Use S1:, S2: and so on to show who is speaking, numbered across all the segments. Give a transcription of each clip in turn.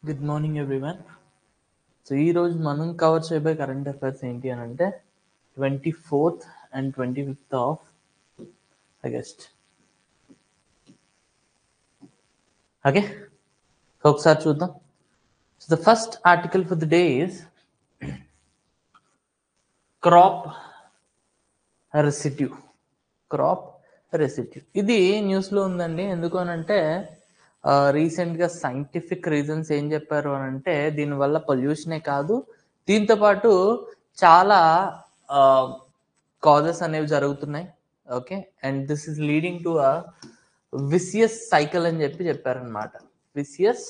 S1: Good morning everyone. So ఈరోజు మనం cover చేయబోయే కరెంట్ అఫైర్స్ ఏంటి అని అంటే 24th and 25th of August. Okay, ఒకసారి చూద్దాం. So the first article for the day is crop residue. Crop residue ఇది న్యూస్లో ఉందండి. ఎందుకు అని అంటే రీసెంట్గా సైంటిఫిక్ రీజన్స్ ఏం చెప్పారు అని అంటే దీనివల్ల పొల్యూషనే కాదు, దీంతోపాటు చాలా కాజెస్ అనేవి జరుగుతున్నాయి. Okay, and this is leading to a vicious cycle అని చెప్పారనమాట. Vicious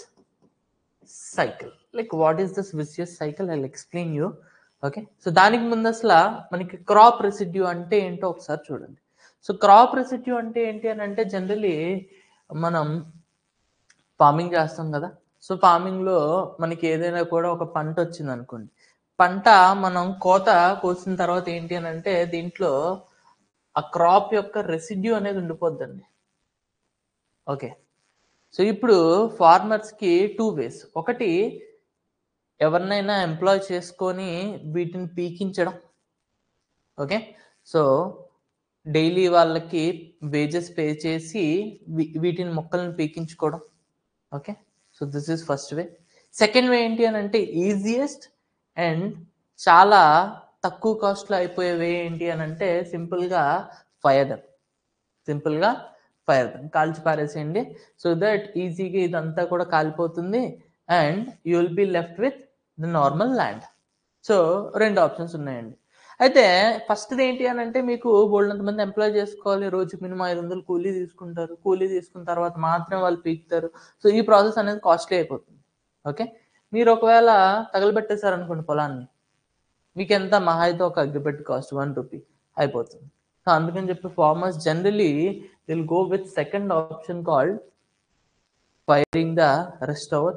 S1: cycle, like what is this vicious cycle, I will explain you. Okay, so దానికి ముందు అసలు మనకి క్రాప్ రెసిడ్యూ అంటే ఏంటో ఒకసారి చూడండి. సో క్రాప్ రెసిడ్యూ అంటే ఏంటి అని అంటే జనరలీ మనం ఫార్మింగ్ చేస్తాం కదా. సో ఫార్మింగ్లో మనకి ఏదైనా కూడా ఒక పంట వచ్చింది అనుకోండి, పంట మనం కోసిన తర్వాత ఏంటి అని అంటే దీంట్లో ఆ క్రాప్ యొక్క రెసిడ్యూ అనేది ఉండిపోద్దండి. ఓకే, సో ఇప్పుడు ఫార్మర్స్కి 2 ways. ఒకటి, ఎవరినైనా ఎంప్లాయ్ చేసుకొని వీటిని పీకించడం. ఓకే, సో డైలీ వాళ్ళకి వేజెస్ పే చేసి వీటిని మొక్కలను పీకించుకోవడం. Okay, so this is first way. Second way ఏంటి అని అంటే ఈజియెస్ట్ అండ్ చాలా తక్కువ కాస్ట్లో అయిపోయే వే ఏంటి అని అంటే సింపుల్గా ఫైర్ దెమ్, కాల్చి పారేసేయండి. సో దట్ ఈజీగా ఇదంతా కూడా కాలిపోతుంది and you will be left with the normal land. So 2 options ఉన్నాయండి. అయితే ఫస్ట్ది ఏంటి అని అంటే మీకు బోల్డంత మంది ఎంప్లాయ్ చేసుకోవాలి, రోజు మినిమం 500 కూలీ తీసుకుంటారు. కూలీ తీసుకున్న తర్వాత మాత్రమే వాళ్ళు పీకుతారు. సో ఈ ప్రాసెస్ అనేది కాస్ట్లీ అయిపోతుంది. ఓకే, మీరు ఒకవేళ తగలబెట్టేశారనుకోండి పొలాన్ని, మీకు ఎంత మహా అయితే ఒక అగ్గిపెట్టి కాస్ట్ 1 రూపీ అయిపోతుంది. సో అందుకని చెప్పి farmers generally will go with second option called firing the rest over.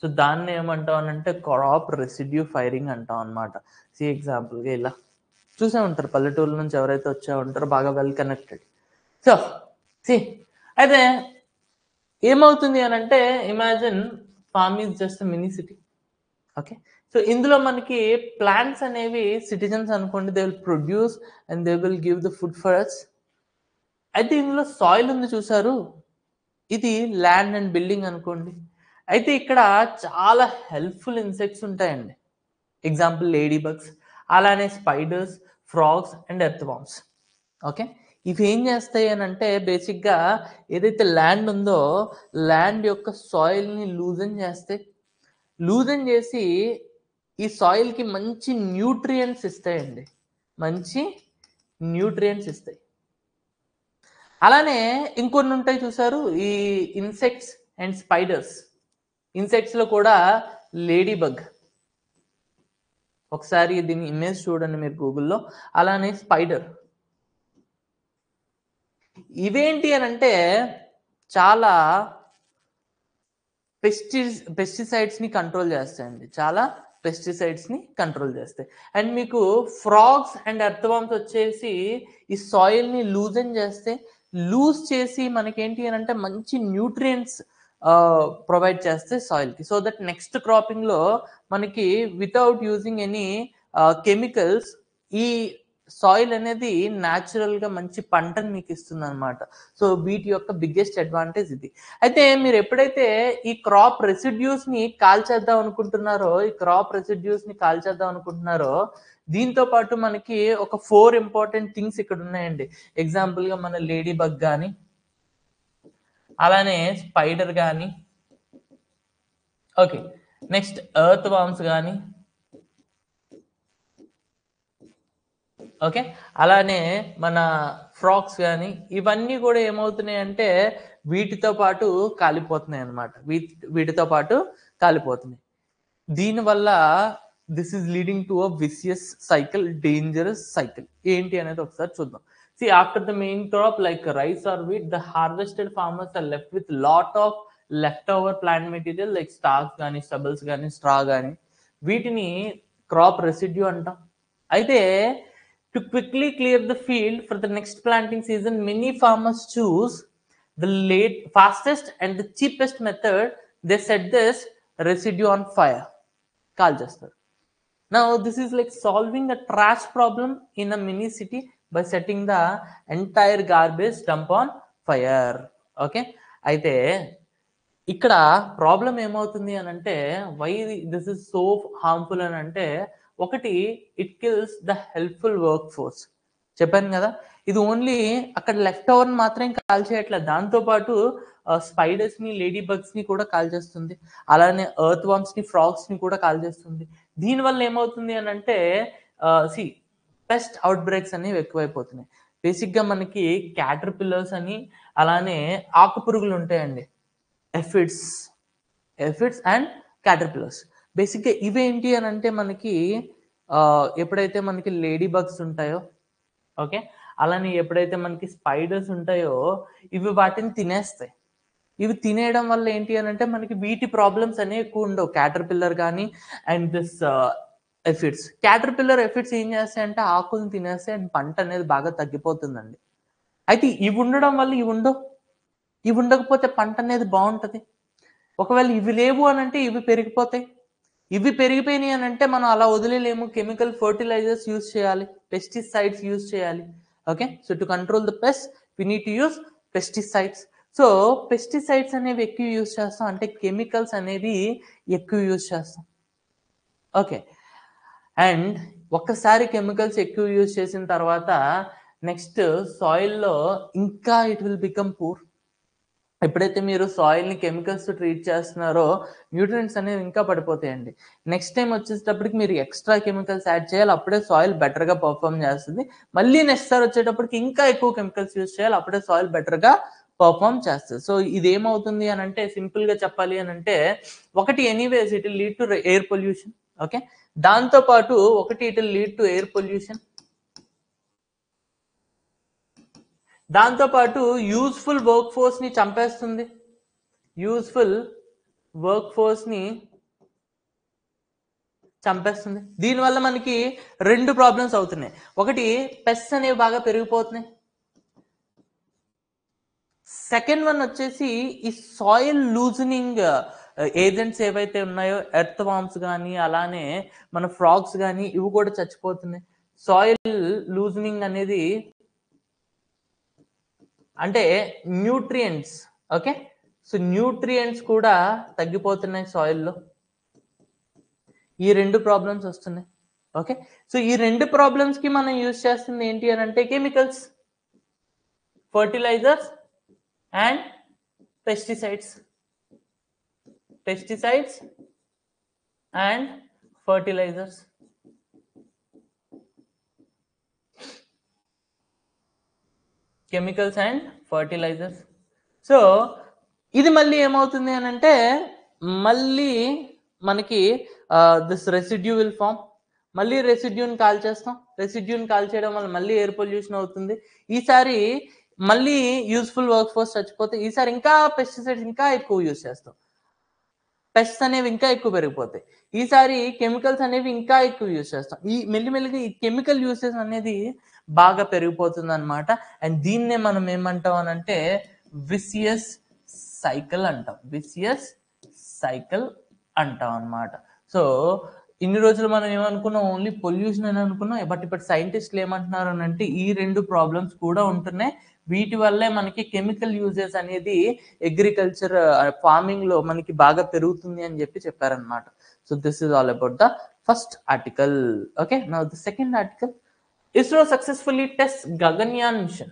S1: So దాన్ని ఏమంటాం అని అంటే క్రాప్ రెసిడ్యూ ఫైరింగ్ అంటాం అనమాట. సి ఎగ్జాంపుల్గా ఇలా చూసే ఉంటారు, పల్లెటూరు నుంచి ఎవరైతే వచ్చే ఉంటారో బాగా వెల్ కనెక్టెడ్. సో సి అయితే ఏమవుతుంది అని అంటే imagine farm is just mini city. Okay, so ఇందులో మనకి ప్లాంట్స్ అనేవి సిటిజన్స్ అనుకోండి, they will produce and they will give the food for us. అయితే ఇందులో సాయిల్ ఉంది చూసారు, ఇది ల్యాండ్ అండ్ బిల్డింగ్ అనుకోండి. అయితే ఇక్కడ చాలా హెల్ప్ఫుల్ ఇన్సెక్ట్స్ ఉంటాయండి. ఎగ్జాంపుల్ లేడీ బగ్స్, అలానే spiders, frogs and earthworms. Okay, ఇవి ఏం చేస్తాయి అని అంటే బేసిక్గా ఏదైతే ల్యాండ్ ఉందో ల్యాండ్ యొక్క సాయిల్ని లూజన్ చేసి ఈ సాయిల్కి మంచి న్యూట్రియంట్స్ ఇస్తాయండి. అలానే ఇంకొన్ని ఉంటాయి చూసారు, ఈ ఇన్సెక్ట్స్ అండ్ స్పైడర్స్. ఇన్సెక్ట్స్లో కూడా లేడీ బగ్, ఒకసారి దీని ఇమేజ్ చూడండి మీరు గూగుల్లో. అలానే స్పైడర్, ఇవేంటి అని అంటే చాలా పెస్టిసైడ్స్ని కంట్రోల్ చేస్తాయండి, అండ్ మీకు ఫ్రాగ్స్ అండ్ ఎర్త్వార్మ్స్ వచ్చేసి ఈ సాయిల్ని లూజ్ చేసి మనకేంటి అని అంటే మంచి న్యూట్రియంట్స్ ప్రొవైడ్ చేస్తే సాయిల్కి. సో దట్ నెక్స్ట్ క్రాపింగ్లో మనకి వితౌట్ యూజింగ్ ఎనీ కెమికల్స్ ఈ సాయిల్ అనేది న్యాచురల్గా మంచి పంటను మీకు ఇస్తుంది అనమాట. సో వీటి యొక్క బిగ్గెస్ట్ అడ్వాంటేజ్ ఇది. అయితే మీరు ఎప్పుడైతే ఈ క్రాప్ రెసిడ్యూస్ని కాల్చేద్దాం అనుకుంటున్నారో దీంతో పాటు మనకి ఒక 4 ఇంపార్టెంట్ థింగ్స్ ఇక్కడ ఉన్నాయండి. ఎగ్జాంపుల్గా మన లేడీ బగ్ కానీ, అలానే స్పైడర్ కానీ, ఓకే, నెక్స్ట్ ఎర్త్ వార్మ్స్ కానీ, ఓకే, అలానే మన ఫ్రాక్స్ కానీ, ఇవన్నీ కూడా ఏమవుతున్నాయి అంటే వీటితో పాటు కాలిపోతున్నాయి. దీనివల్ల this is leading to a vicious cycle, dangerous cycle. ఏంటి అనేది ఒకసారి చూద్దాం. See, after the main crop like rice or wheat, the harvested farmers are left with lot of leftover plant material like stalks కానీ, stubbles కానీ, straw కానీ. వీటిని crop residue అంటాం. అయితే to quickly clear the field for the next planting season, many farmers choose the fastest and the cheapest method. They said this residue on fire, call చేస్తారు. Now this is like solving a trash problem in a mini city by setting the entire garbage dump on fire. Okay, అయితే ఇక్కడ problem ఏమవుతుంది అని అంటే why this is so harmful అని అంటే, ఒకటి it kills the helpful work force. చెప్పాను కదా, ఇది ఓన్లీ అక్కడ లెఫ్ట్ ఓవర్ మాత్రం కాల్ చేయట్లేదు, దాంతోపాటు స్పైడర్స్ ని, లేడీ బగ్స్ ని కూడా కాల్ చేస్తుంది, అలానే ఎర్త్ వార్మ్స్ ని, ఫ్రాగ్స్ ని కూడా కాల్ చేస్తుంది. దీనివల్ల ఏమవుతుంది అని అంటే పెస్ట్ అవుట్ బ్రేక్స్ అనేవి ఎక్కువైపోతున్నాయి. బేసిక్గా మనకి క్యాటర్ పిల్లర్స్ అని, అలానే ఆకు పురుగులు ఉంటాయండి, ఎఫిడ్స్ అండ్ క్యాటర్ పిల్లర్స్. బేసిక్గా ఇవేంటి అని అంటే మనకి ఎప్పుడైతే మనకి లేడీ బగ్స్ ఉంటాయో, ఓకే, అలానే ఎప్పుడైతే మనకి స్పైడర్స్ ఉంటాయో, ఇవి వాటిని తినేస్తాయి. ఇవి తినేయడం వల్ల ఏంటి అని అంటే మనకి వీటి ప్రాబ్లమ్స్ అనేవి ఎక్కువ ఉండవు, క్యాటర్ పిల్లర్ కానీ and this aphids. Caterpillar, aphids ఏం చేస్తాయంటే ఆకులను తినేస్తాయి అండ్ పంట అనేది బాగా తగ్గిపోతుందండి. అయితే ఇవి ఉండడం వల్ల ఇవి ఉండకపోతే పంట అనేది బాగుంటుంది. ఒకవేళ ఇవి లేవు అని అంటే ఇవి పెరిగిపోతాయి. ఇవి పెరిగిపోయినాయి అని అంటే మనం అలా వదిలేలేము, కెమికల్ ఫర్టిలైజర్స్ యూజ్ చేయాలి, పెస్టిసైడ్స్ యూజ్ చేయాలి. Okay, so to control the pest we need to use pesticides. So pesticides అనేవి ఎక్కువ యూజ్ చేస్తాం, అంటే కెమికల్స్ అనేవి ఎక్కువ యూజ్ చేస్తాం. ఓకే, అండ్ ఒక్కసారి కెమికల్స్ ఎక్కువ యూజ్ చేసిన తర్వాత నెక్స్ట్ సాయిల్లో ఇంకా ఇట్ విల్ బికమ్ పూర్. ఎప్పుడైతే మీరు సాయిల్ని కెమికల్స్ ట్రీట్ చేస్తున్నారో న్యూట్రియంట్స్ అనేవి ఇంకా పడిపోతాయండి. నెక్స్ట్ టైం వచ్చేటప్పటికి మీరు ఎక్స్ట్రా కెమికల్స్ యాడ్ చేయాలి, అప్పుడే సాయిల్ బెటర్గా పర్ఫామ్ చేస్తుంది. మళ్ళీ నెక్స్ట్ సారి వచ్చేటప్పటికి ఇంకా ఎక్కువ కెమికల్స్ యూజ్ చేయాలి, అప్పుడే సాయిల్ బెటర్గా పర్ఫామ్ చేస్తుంది. సో ఇది ఏమవుతుంది అని అంటే, సింపుల్గా చెప్పాలి అని అంటే, ఒకటి anyways it will lead to air pollution. Okay, దాంతోపాటు ఒకటి it will lead to air pollution, దాంతోపాటు యూస్ఫుల్ వర్క్ ఫోర్స్ ని చంపేస్తుంది. దీనివల్ల మనకి రెండు ప్రాబ్లమ్స్ అవుతున్నాయి. ఒకటి, పెస్ట్స్ అనేవి బాగా పెరిగిపోతున్నాయి. సెకండ్ వన్ వచ్చేసి ఈ సాయిల్ లూజనింగ్ ఏజెంట్స్ ఏవైతే ఉన్నాయో, ఎర్త్ వార్మ్స్ కానీ అలానే మన ఫ్రాగ్స్ కానీ ఇవి కూడా చచ్చిపోతున్నాయి. సాయిల్ లూజనింగ్ అనేది అంటే న్యూట్రియంట్స్. ఓకే, సో న్యూట్రియంట్స్ కూడా తగ్గిపోతున్నాయి సాయిల్లో. ఈ రెండు ప్రాబ్లమ్స్ వస్తున్నాయి. ఓకే, సో ఈ రెండు ప్రాబ్లమ్స్ కి మనం యూజ్ చేస్తుంది ఏంటి అని అంటే chemicals, fertilisers and pesticides and fertilisers. Chemicals and fertilisers. So ఇది మళ్ళీ ఏమవుతుంది అని అంటే, మళ్ళీ మనకి దిస్ రెసిడ్యూ విల్ ఫామ్. మళ్ళీ రెసిడ్యూని కాల్ చేస్తాం, రెసిడ్యూని కాల్ చేయడం వల్ల మళ్ళీ ఎయిర్ పొల్యూషన్ అవుతుంది. ఈసారి మళ్ళీ యూస్ఫుల్ వర్క్ ఫోర్స్ చచ్చిపోతే, ఈసారి ఇంకా పెస్టిసైడ్స్ ఇంకా ఎక్కువ యూజ్ చేస్తాం, పెస్ట్స్ అనేవి ఇంకా ఎక్కువ పెరిగిపోతాయి. ఈసారి కెమికల్స్ అనేవి ఇంకా ఎక్కువ యూజ్ చేస్తాం. ఈ మెల్లిమెల్లిగా ఈ కెమికల్ యూసేజ్ అనేది బాగా పెరిగిపోతుంది అనమాట. అండ్ దీన్నే మనం ఏమంటాం అని అంటే విసియస్ సైకిల్ అంటాం అనమాట. సో ఇన్ని రోజులు మనం ఏమనుకున్నాం, ఓన్లీ పొల్యూషన్ అని అనుకున్నాం. బట్ ఇప్పుడు సైంటిస్టులు ఏమంటున్నారు అని అంటే ఈ రెండు ప్రాబ్లమ్స్ కూడా ఉంటున్నాయి. వీటి వల్లే మనకి కెమికల్ యూజెస్ అనేది అగ్రికల్చర్ ఫార్మింగ్ లో మనకి బాగా పెరుగుతుంది అని చెప్పారనమాట. So this is all about the first article. Okay, now the second article, ISRO successfully tests Gaganyaan mission.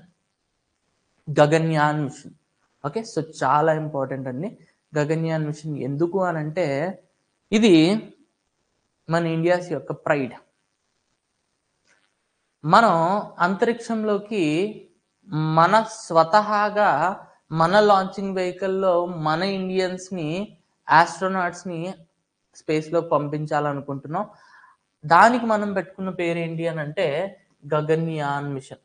S1: Okay, so చాలా ఇంపార్టెంట్ అండి గగన్యాన్ మిషన్. ఎందుకు అని అంటే ఇది మన ఇండియాస్ యొక్క ప్రైడ్. మనం అంతరిక్షంలోకి మన స్వతహాగా మన లాంచింగ్ వెహికల్లో మన ఇండియన్స్ని, ఆస్ట్రోనాట్స్ని స్పేస్లో పంపించాలనుకుంటున్నాం. దానికి మనం పెట్టుకున్న పేరు ఏంటి అని అంటే Gaganyaan mission.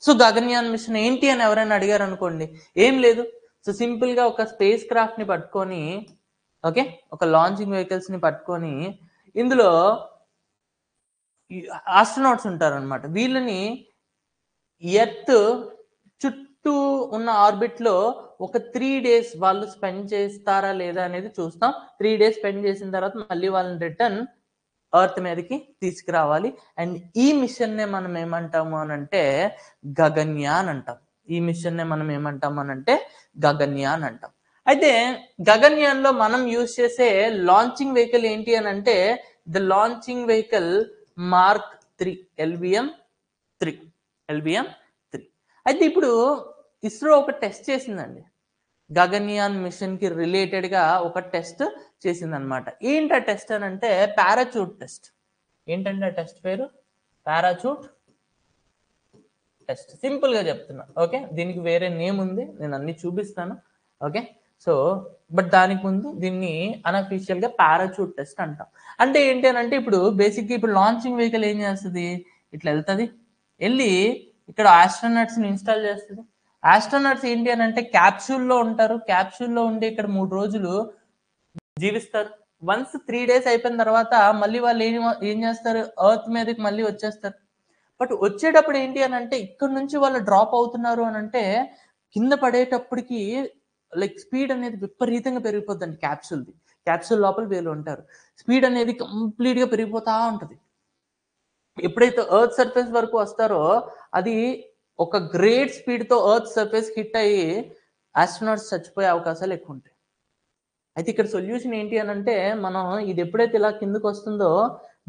S1: So Gaganyaan mission ఏంటి అని ఎవరైనా అడిగారు అనుకోండి, ఏం లేదు. సో సింపుల్గా ఒక స్పేస్ క్రాఫ్ట్ని పట్టుకొని, ఓకే, ఒక లాంచింగ్ వెహికల్స్ని పట్టుకొని ఇందులో ఆస్ట్రోనాట్స్ ఉంటారనమాట. వీళ్ళని ఎర్త్ చుట్టూ ఉన్న ఆర్బిట్ లో ఒక 3 days వాళ్ళు స్పెండ్ చేస్తారా లేదా అనేది చూస్తాం. 3 days స్పెండ్ చేసిన తర్వాత మళ్ళీ వాళ్ళని రిటర్న్ ఎర్త్ మీదకి తీసుకురావాలి. అండ్ ఈ మిషన్ నే మనం ఏమంటాము అని అంటే గగన్యాన్ అంటాం. ఈ మిషన్ నే మనం ఏమంటాం అని అంటే గగన్యాన్ అంటాం. అయితే గగన్యాన్ లో మనం యూజ్ చేసే లాంచింగ్ వెహికల్ ఏంటి అని అంటే the launching vehicle mark 3 LVM-3 LVM-3. అయితే ఇప్పుడు ఇస్రో ఒక టెస్ట్ చేసిందండి. గగన్యాన్ మిషన్ కి రిలేటెడ్ గా ఒక టెస్ట్ చేసింది అనమాట. ఏంటి ఆ టెస్ట్ అని అంటే పారాచూట్ టెస్ట్. ఏంటంటే ఆ టెస్ట్ పేరు పారాచూట్ టెస్ట్. సింపుల్ గా చెప్తున్నా. ఓకే, దీనికి వేరే నేమ్ ఉంది, నేను అన్ని చూపిస్తాను. ఓకే, సో బట్ దానికి ముందు దీన్ని అన్అఫీషియల్ గా పారాచూట్ టెస్ట్ అంటాం. అంటే ఏంటి అని అంటే ఇప్పుడు బేసిక్ గా ఇప్పుడు లాంచింగ్ వెహికల్ ఏం చేస్తుంది, ఇట్లా వెళ్తుంది, వెళ్ళి ఇక్కడ ఆస్ట్రోనట్స్ ని ఇన్స్టాల్ చేస్తుంది. ఆస్ట్రోనట్స్ ఏంటి అని అంటే క్యాప్సూల్లో ఉంటారు. క్యాప్సూల్లో ఉండి ఇక్కడ 3 రోజులు జీవిస్తారు. వన్స్ 3 days అయిపోయిన తర్వాత మళ్ళీ వాళ్ళు ఏం చేస్తారు, ఎర్త్ మీదకి మళ్ళీ వచ్చేస్తారు. బట్ వచ్చేటప్పుడు ఏంటి అని అంటే ఇక్కడ నుంచి వాళ్ళు డ్రాప్ అవుతున్నారు అని అంటే కింద పడేటప్పటికి లైక్ స్పీడ్ అనేది విపరీతంగా పెరిగిపోద్దండి. క్యాప్సూల్ లోపల వీళ్ళు ఉంటారు. స్పీడ్ అనేది కంప్లీట్ గా పెరిగిపోతా ఉంటది. ఎప్పుడైతే ఎర్త్ సర్ఫేస్ వరకు వస్తారో అది ఒక గ్రేట్ స్పీడ్ తో ఎర్త్ సర్ఫేస్ హిట్ అయ్యి ఆస్ట్రోనాట్స్ చచ్చిపోయే అవకాశాలు ఎక్కువ ఉంటాయి. అయితే ఇక్కడ సొల్యూషన్ ఏంటి అని అంటే మనం ఇది ఎప్పుడైతే ఇలా కిందకు వస్తుందో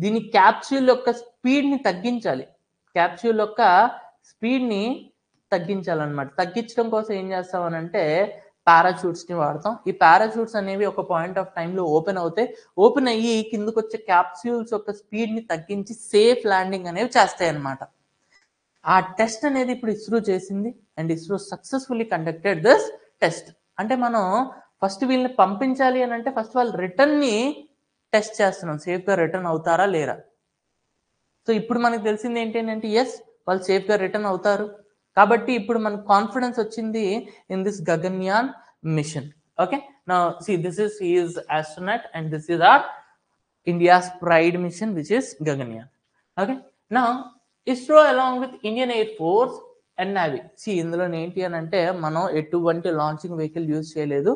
S1: దీని క్యాప్సూల్ యొక్క స్పీడ్ ని తగ్గించాలి. క్యాప్సూల్ యొక్క స్పీడ్ ని తగ్గించాలన్నమాట. తగ్గించడం కోసం ఏం చేస్తామనంటే పారాచూట్స్ ని వాడతాం. ఈ పారాచూట్స్ అనేవి ఒక పాయింట్ ఆఫ్ టైంలో ఓపెన్ అవుతాయి. ఓపెన్ అయ్యి కిందకు వచ్చే క్యాప్సూల్స్ యొక్క స్పీడ్ ని తగ్గించి సేఫ్ ల్యాండింగ్ అనేవి చేస్తాయి అన్నమాట. ఆ టెస్ట్ అనేది ఇప్పుడు ఇస్రో చేసింది and ISRO successfully conducted this test. అంటే మనం ఫస్ట్ వీళ్ళని పంపించాలి అని అంటే ఫస్ట్ వాళ్ళు రిటర్న్ ని టెస్ట్ చేస్తున్నాం, సేఫ్ గా రిటర్న్ అవుతారా లేరా. సో ఇప్పుడు మనకు తెలిసింది ఏంటి అంటే ఎస్, వాళ్ళు సేఫ్ గా రిటర్న్ అవుతారు. కాబట్టి ఇప్పుడు మనకు కాన్ఫిడెన్స్ వచ్చింది in this Gaganyaan mission. Okay, now see this is his astronaut and this is our India's pride mission which is Gaganyaan. Okay, now ISRO along with Indian Air Force and navy. సి ఇందులో ఏంటి అని అంటే మనం ఎటువంటి లాంచింగ్ వెహికల్ యూజ్ చేయలేదు.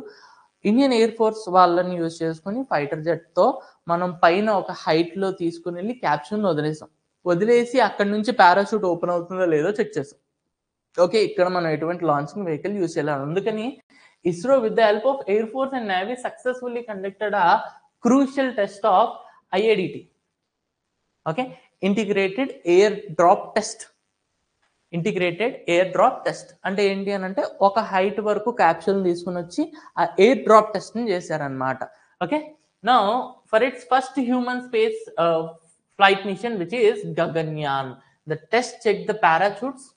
S1: Indian Air Force వాళ్ళని use చేసుకుని ఫైటర్ జెట్ తో మనం పైన ఒక హైట్ లో తీసుకుని వెళ్ళి క్యాప్సూల్ వదిలేసాం. వదిలేసి అక్కడ నుంచి పారాషూట్ ఓపెన్ అవుతుందో లేదో చెక్ చేసాం. ఓకే, ఇక్కడ మనం ఎటువంటి లాంచింగ్ వెహికల్ యూజ్ చేయాలి. అందుకని ISRO with the help of air Force and navy successfully conducted a crucial test of IADT. Okay, integrated air drop test. Integrated air drop test అంటే ఏంటి అని అంటే ఒక హైట్ వరకు క్యాప్సూల్ తీసుకుని వచ్చి ఆ ఎయిర్ డ్రాప్ టెస్ట్ ని చేశారనమాట. Okay, now for its first human space flight mission which is Gaganyaan, the test check the parachutes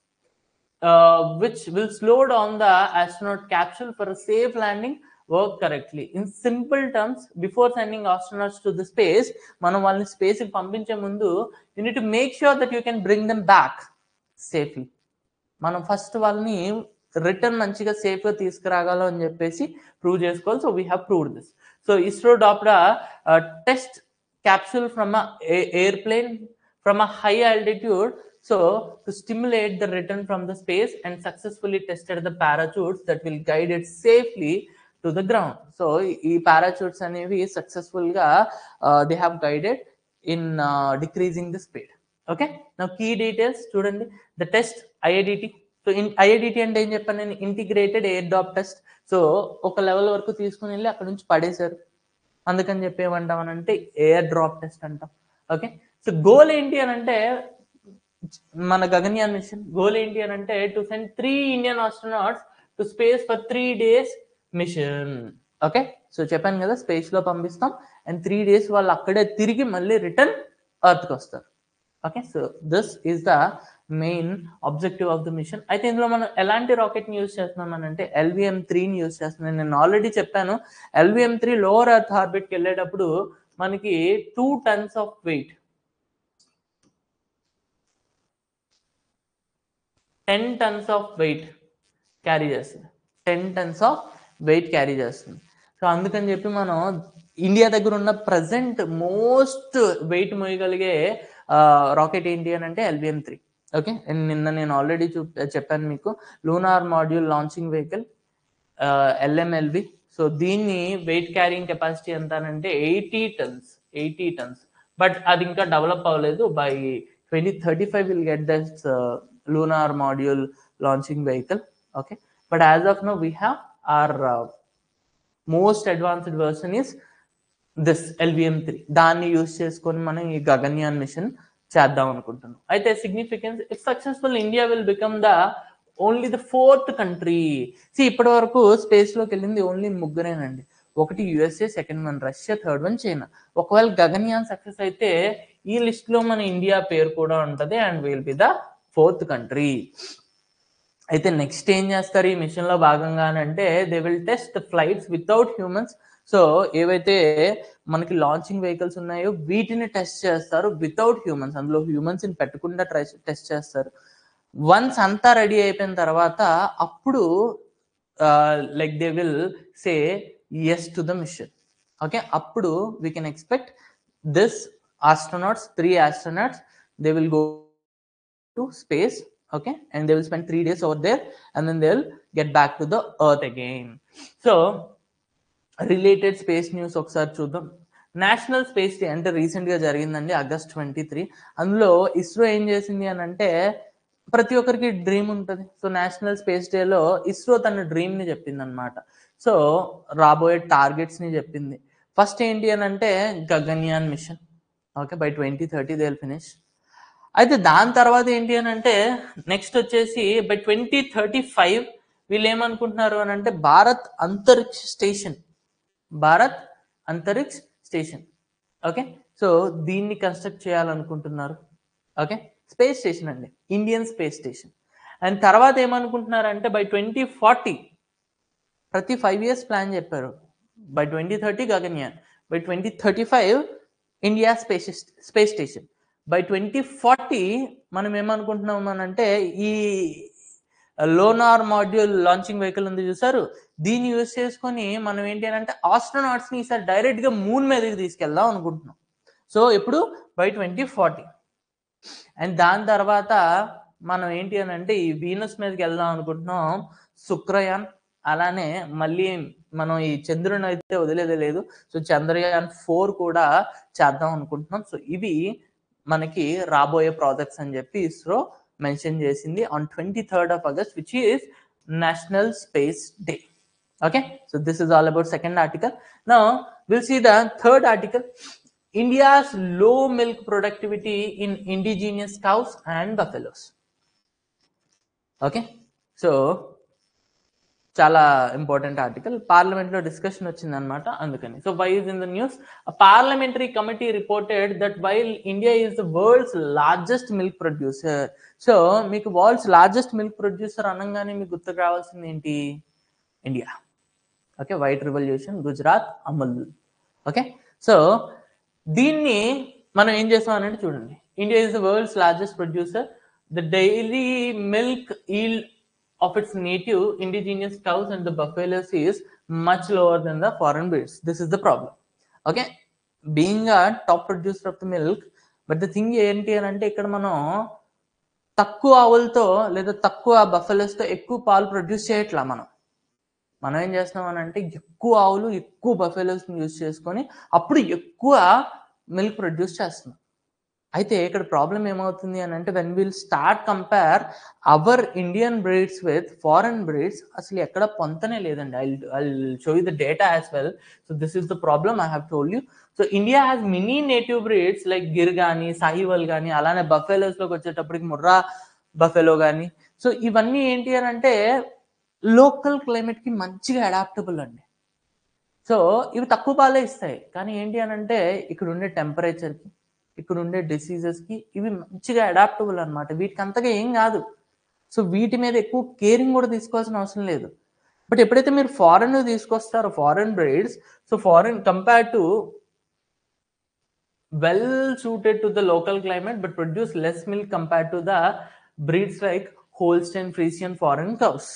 S1: which will slow down the astronaut capsule for a safe landing work correctly. In simple terms, before sending astronauts to the space, మనం వాళ్ళని space కి పంపించే ముందు you need to make sure that you can bring them back safely. మనం first వాళ్ళని return మంచిగా safe గా తీసుకురాగలం అని చెప్పేసి ప్రూవ్ చేసుకోవాలి. So we have proved this. So ISRO dropped test capsule from a airplane from a high altitude, so to stimulate the return from the space, and successfully tested the parachutes that will guide it safely to the ground. So ee parachutes anevi successful ga they have guided in decreasing the speed. Okay, now key details chudandi. The test IADT. So in IADT ante em cheppanu nenu, integrated air drop test. So oka level varaku teeskoni velli akkadi nunchi padesaru, అందుకని చెప్పి ఏమంటామనంటే air drop test అంటాం. Okay, so goal ఏంటి అని అంటే మన Gaganyaan machine goal ఏంటి అని అంటే to send 3 Indian astronauts to space for 3 days mission. Okay, so చెప్పాను కదా స్పేస్ లో పంపిస్తాం అండ్ 3 days వాళ్ళు అక్కడే తిరిగి మళ్ళీ రిటర్న్ ఎర్త్ కి వస్తారు. Okay, so this is the main objective of the mission. అయితే ఇందులో మనం ఎలాంటి రాకెట్ ని యూజ్ చేస్తున్నాం అని అంటే LVM-3 ని యూజ్ చేస్తున్నాం. నేను ఆల్రెడీ చెప్పాను LVM-3 లోవర్ ఎర్త్ ఆర్బిట్ కి వెళ్ళేటప్పుడు మనకి 2 tons of weight 10 tons of weight carry చేస్తుంది. 10 tons ఆఫ్ వెయిట్ క్యారీ చేస్తుంది. సో అందుకని చెప్పి మనం ఇండియా దగ్గర ఉన్న ప్రజెంట్ మోస్ట్ వెయిట్ మోయగలిగే రాకెట్ ఏంటి అని అంటే LVM-3. ఓకే, అండ్ నిన్న నేను ఆల్రెడీ చెప్పాను మీకు lunar module launching vehicle LMLV. So దీన్ని వెయిట్ క్యారింగ్ కెపాసిటీ ఎంత అంటే 80 tons, బట్ అది ఇంకా డెవలప్ అవ్వలేదు. By 2035 will get that lunar module launching vehicle. Okay, but as of now we have our most advanced version is this LVM-3. దాన్ని use చేసుకొని మనం ఈ గగన్యాన్ మిషన్ చేద్దాం అనుకుంటున్నాం. అయితే significance, if successful, India will become the only the 4th country. ఇప్పటి వరకు space లోకి వెళ్ళింది ఓన్లీ ముగ్గురేనండి. ఒకటి USA, second one Russia, third one China. ఒకవేళ గగన్యాన్ సక్సెస్ అయితే ఈ లిస్ట్ లో మన ఇండియా పేరు కూడా ఉంటది and will be the 4th country. అయితే నెక్స్ట్ ఏం చేస్తారు ఈ మిషన్ లో భాగంగా అంటే they will test flights without humans. So ఏవైతే మనకి లాంచింగ్ వెహికల్స్ ఉన్నాయో వీటిని టెస్ట్ చేస్తారు వితౌట్ హ్యూమన్స్. అందులో హ్యూమన్స్ ని పెట్టకుండా టెస్ట్ చేస్తారు. వన్స్ అంతా రెడీ అయిపోయిన తర్వాత అప్పుడు like they will say yes to the mission. Okay, అప్పుడు we can expect this astronauts, 3 astronauts, they will go to space. Okay, and they will spend 3 days over there and then they will get back to the earth again. So related space news ఒకసారి చూద్దాం. National space day అంటే recent గా జరిగిందండి, August 23. అందులో ఇస్రో ఏం చేసింది అని అంటే, ప్రతి ఒక్కరికి డ్రీమ్ ఉంటుంది. సో నేషనల్ స్పేస్ డేలో ఇస్రో తన డ్రీమ్ ని చెప్పింది అనమాట. సో రాబోయే టార్గెట్స్ ని చెప్పింది. ఫస్ట్ ఏంటి అని అంటే Gaganyaan mission. Okay, by 2030 they will finish. అయితే దాని తర్వాత ఏంటి అని అంటే నెక్స్ట్ వచ్చేసి బై 2035 వీళ్ళు ఏమనుకుంటున్నారు అని అంటే భారత్ అంతరిక్ష స్టేషన్. ఓకే, సో దీన్ని కన్స్ట్రక్ట్ చేయాలనుకుంటున్నారు. ఓకే, స్పేస్ స్టేషన్ అండి, ఇండియన్ స్పేస్ స్టేషన్. అండ్ తర్వాత ఏమనుకుంటున్నారంటే బై 2040, ప్రతి 5 years ప్లాన్ చెప్పారు. By 2030 Gaganyaan, by 2035 India space station, by 2040 మనం ఏమనుకుంటున్నాం అని అంటే ఈ లోనార్ మాడ్యూల్ లాంచింగ్ వెహికల్ ఉంది చూసారు, దీన్ని యూజ్ చేసుకొని మనం ఏంటి అని అంటే ఆస్ట్రోనాట్స్ ని ఈసారి డైరెక్ట్ గా మూన్ మీదకి తీసుకెళ్దాం అనుకుంటున్నాం. సో ఇప్పుడు బై 2040. అండ్ దాని తర్వాత మనం ఏంటి అని అంటే ఈ వీనస్ మీదకి వెళ్దాం అనుకుంటున్నాం, శుక్రయాన్. అలానే మళ్ళీ మనం ఈ చంద్రుని అయితే వదిలేదే లేదు. సో చంద్రయాన్ 4 కూడా చేద్దాం అనుకుంటున్నాం. సో ఇవి మనకి రాబోయే ప్రాజెక్ట్స్ అని చెప్పి ఇస్రో మెన్షన్ చేసింది on 23rd of August, which is National Space Day. Okay, so this is all about second article. Now we'll see the third article, India's low milk productivity in indigenous cows and buffaloes. Okay, so చాలా important article. Parliament లో discussion వచ్చింది అనమాట, అందుకని. So why is in the news? Parliamentary committee reported that while India is the world's largest milk producer. So మీకు world's largest milk producer అనగానే మీకు గుర్తుకు రావాల్సింది ఏంటి? India. Okay, white revolution, Gujarat, Amul. Okay, so దీన్ని మనం ఏం చేస్తామనంటే చూడండి, India is the world's largest producer. The daily milk yield of its native indigenous cows and the buffaloes is much lower than the foreign breeds. This is the problem. Okay, being a top producer of the milk, but the thing ఏంటి అని అంటే ఇక్కడ మనం తక్కువ ఆవులతో లేదా తక్కువ buffaloes తో ఎక్కువ పాలు ప్రొడ్యూస్ చేయట్లా. మనం ఏం చేస్తున్నాం అని అంటే ఎక్కువ ఆవులు ఎక్కువ బఫెలోస్ యూజ్ చేసుకొని అప్పుడు ఎక్కువ మిల్క్ ప్రొడ్యూస్ చేస్తున్నాం. అయితే ఇక్కడ ప్రాబ్లం ఏమవుతుంది అని అంటే when will start compare our Indian breeds with foreign breeds, అసలు ఎక్కడ పొంతనే లేదండి. I show you the data as well. So this is the problem I have told you. So India has many native breeds like Gir కానీ, సాహివల్ కానీ, అలానే buffaloes లోకి వచ్చేటప్పటికి Murrah buffalo కానీ. So ఇవన్నీ ఏంటి అని అంటే లోకల్ క్లైమేట్ కి మంచిగా అడాప్టబుల్ అండి. సో ఇవి తక్కువ పాలే ఇస్తాయి, కానీ ఏంటి అని అంటే ఇక్కడ ఉండే టెంపరేచర్ కి, ఇక్కడ ఉండే డిసీజెస్ కి ఇవి మంచిగా అడాప్టబుల్ అనమాట. వీటికి అంతగా ఏం కాదు. సో వీటి మీద ఎక్కువ కేరింగ్ కూడా తీసుకోవాల్సిన అవసరం లేదు. బట్ ఎప్పుడైతే మీరు ఫారెన్ తీసుకొస్తారో foreign breeds, so foreign compare to well suited to the local climate but produce less milk compare to the breeds like Holstein, Friesian, foreign cows.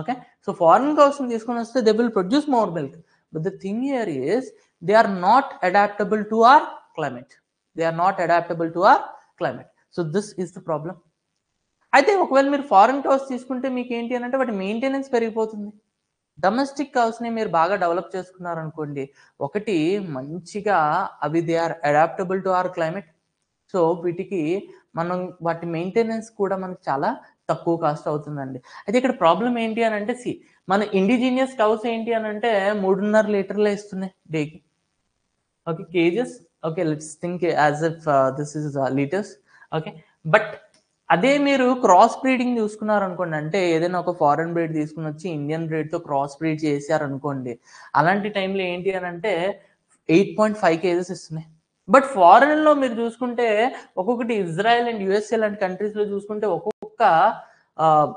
S1: Okay, so foreign cows ని తీసుకొని వస్తే they will produce more milk, but the thing here is they are not adaptable to our climate. They are not adaptable to our climate. So this is the problem. అయితే ఒకవేళ మీరు foreign cows తీసుకుంటే మీకు ఏంటి అని అంటే వాటి maintenance పెరిగిపోతుంది. డొమెస్టిక్ కౌస్‌ని మీరు బాగా డెవలప్ చేసుకున్నారనుకోండి, ఒకటి మంచిగా అవి they are adaptable to our climate. So, వీటికి మనం వాటి మెయింటెనెన్స్ కూడా మనకు చాలా తక్కువ కాస్ట్ అవుతుందండి. అయితే ఇక్కడ ప్రాబ్లమ్ ఏంటి అనంటే మన ఇండిజినియస్ కౌస్ ఏంటి అనంటే 3.5 లీటర్లే ఇస్తున్నాయి డేకి. Okay. KGs. Okay. Let's think as if this is litres. Okay. But అదే మీరు క్రాస్ బ్రీడింగ్ చూసుకున్నారనుకోండి, అంటే ఏదైనా ఒక ఫారెన్ బ్రీడ్ తీసుకొనొచ్చి ఇండియన్ బ్రీడ్‌తో క్రాస్ బ్రీడ్ చేశారనుకోండి, అలాంటి టైంలో ఏంటి అనంటే 8.5 కేజెస్ ఇస్తున్నాయి. బట్ ఫారెన్‌లో మీరు చూసుకుంటే ఒక్కొక్కటి ఇజ్రాయెల్ అండ్ యూఎస్ఏ లాంటి కంట్రీస్‌లో చూసుకుంటే ఒక్కొక్క ఆహ్,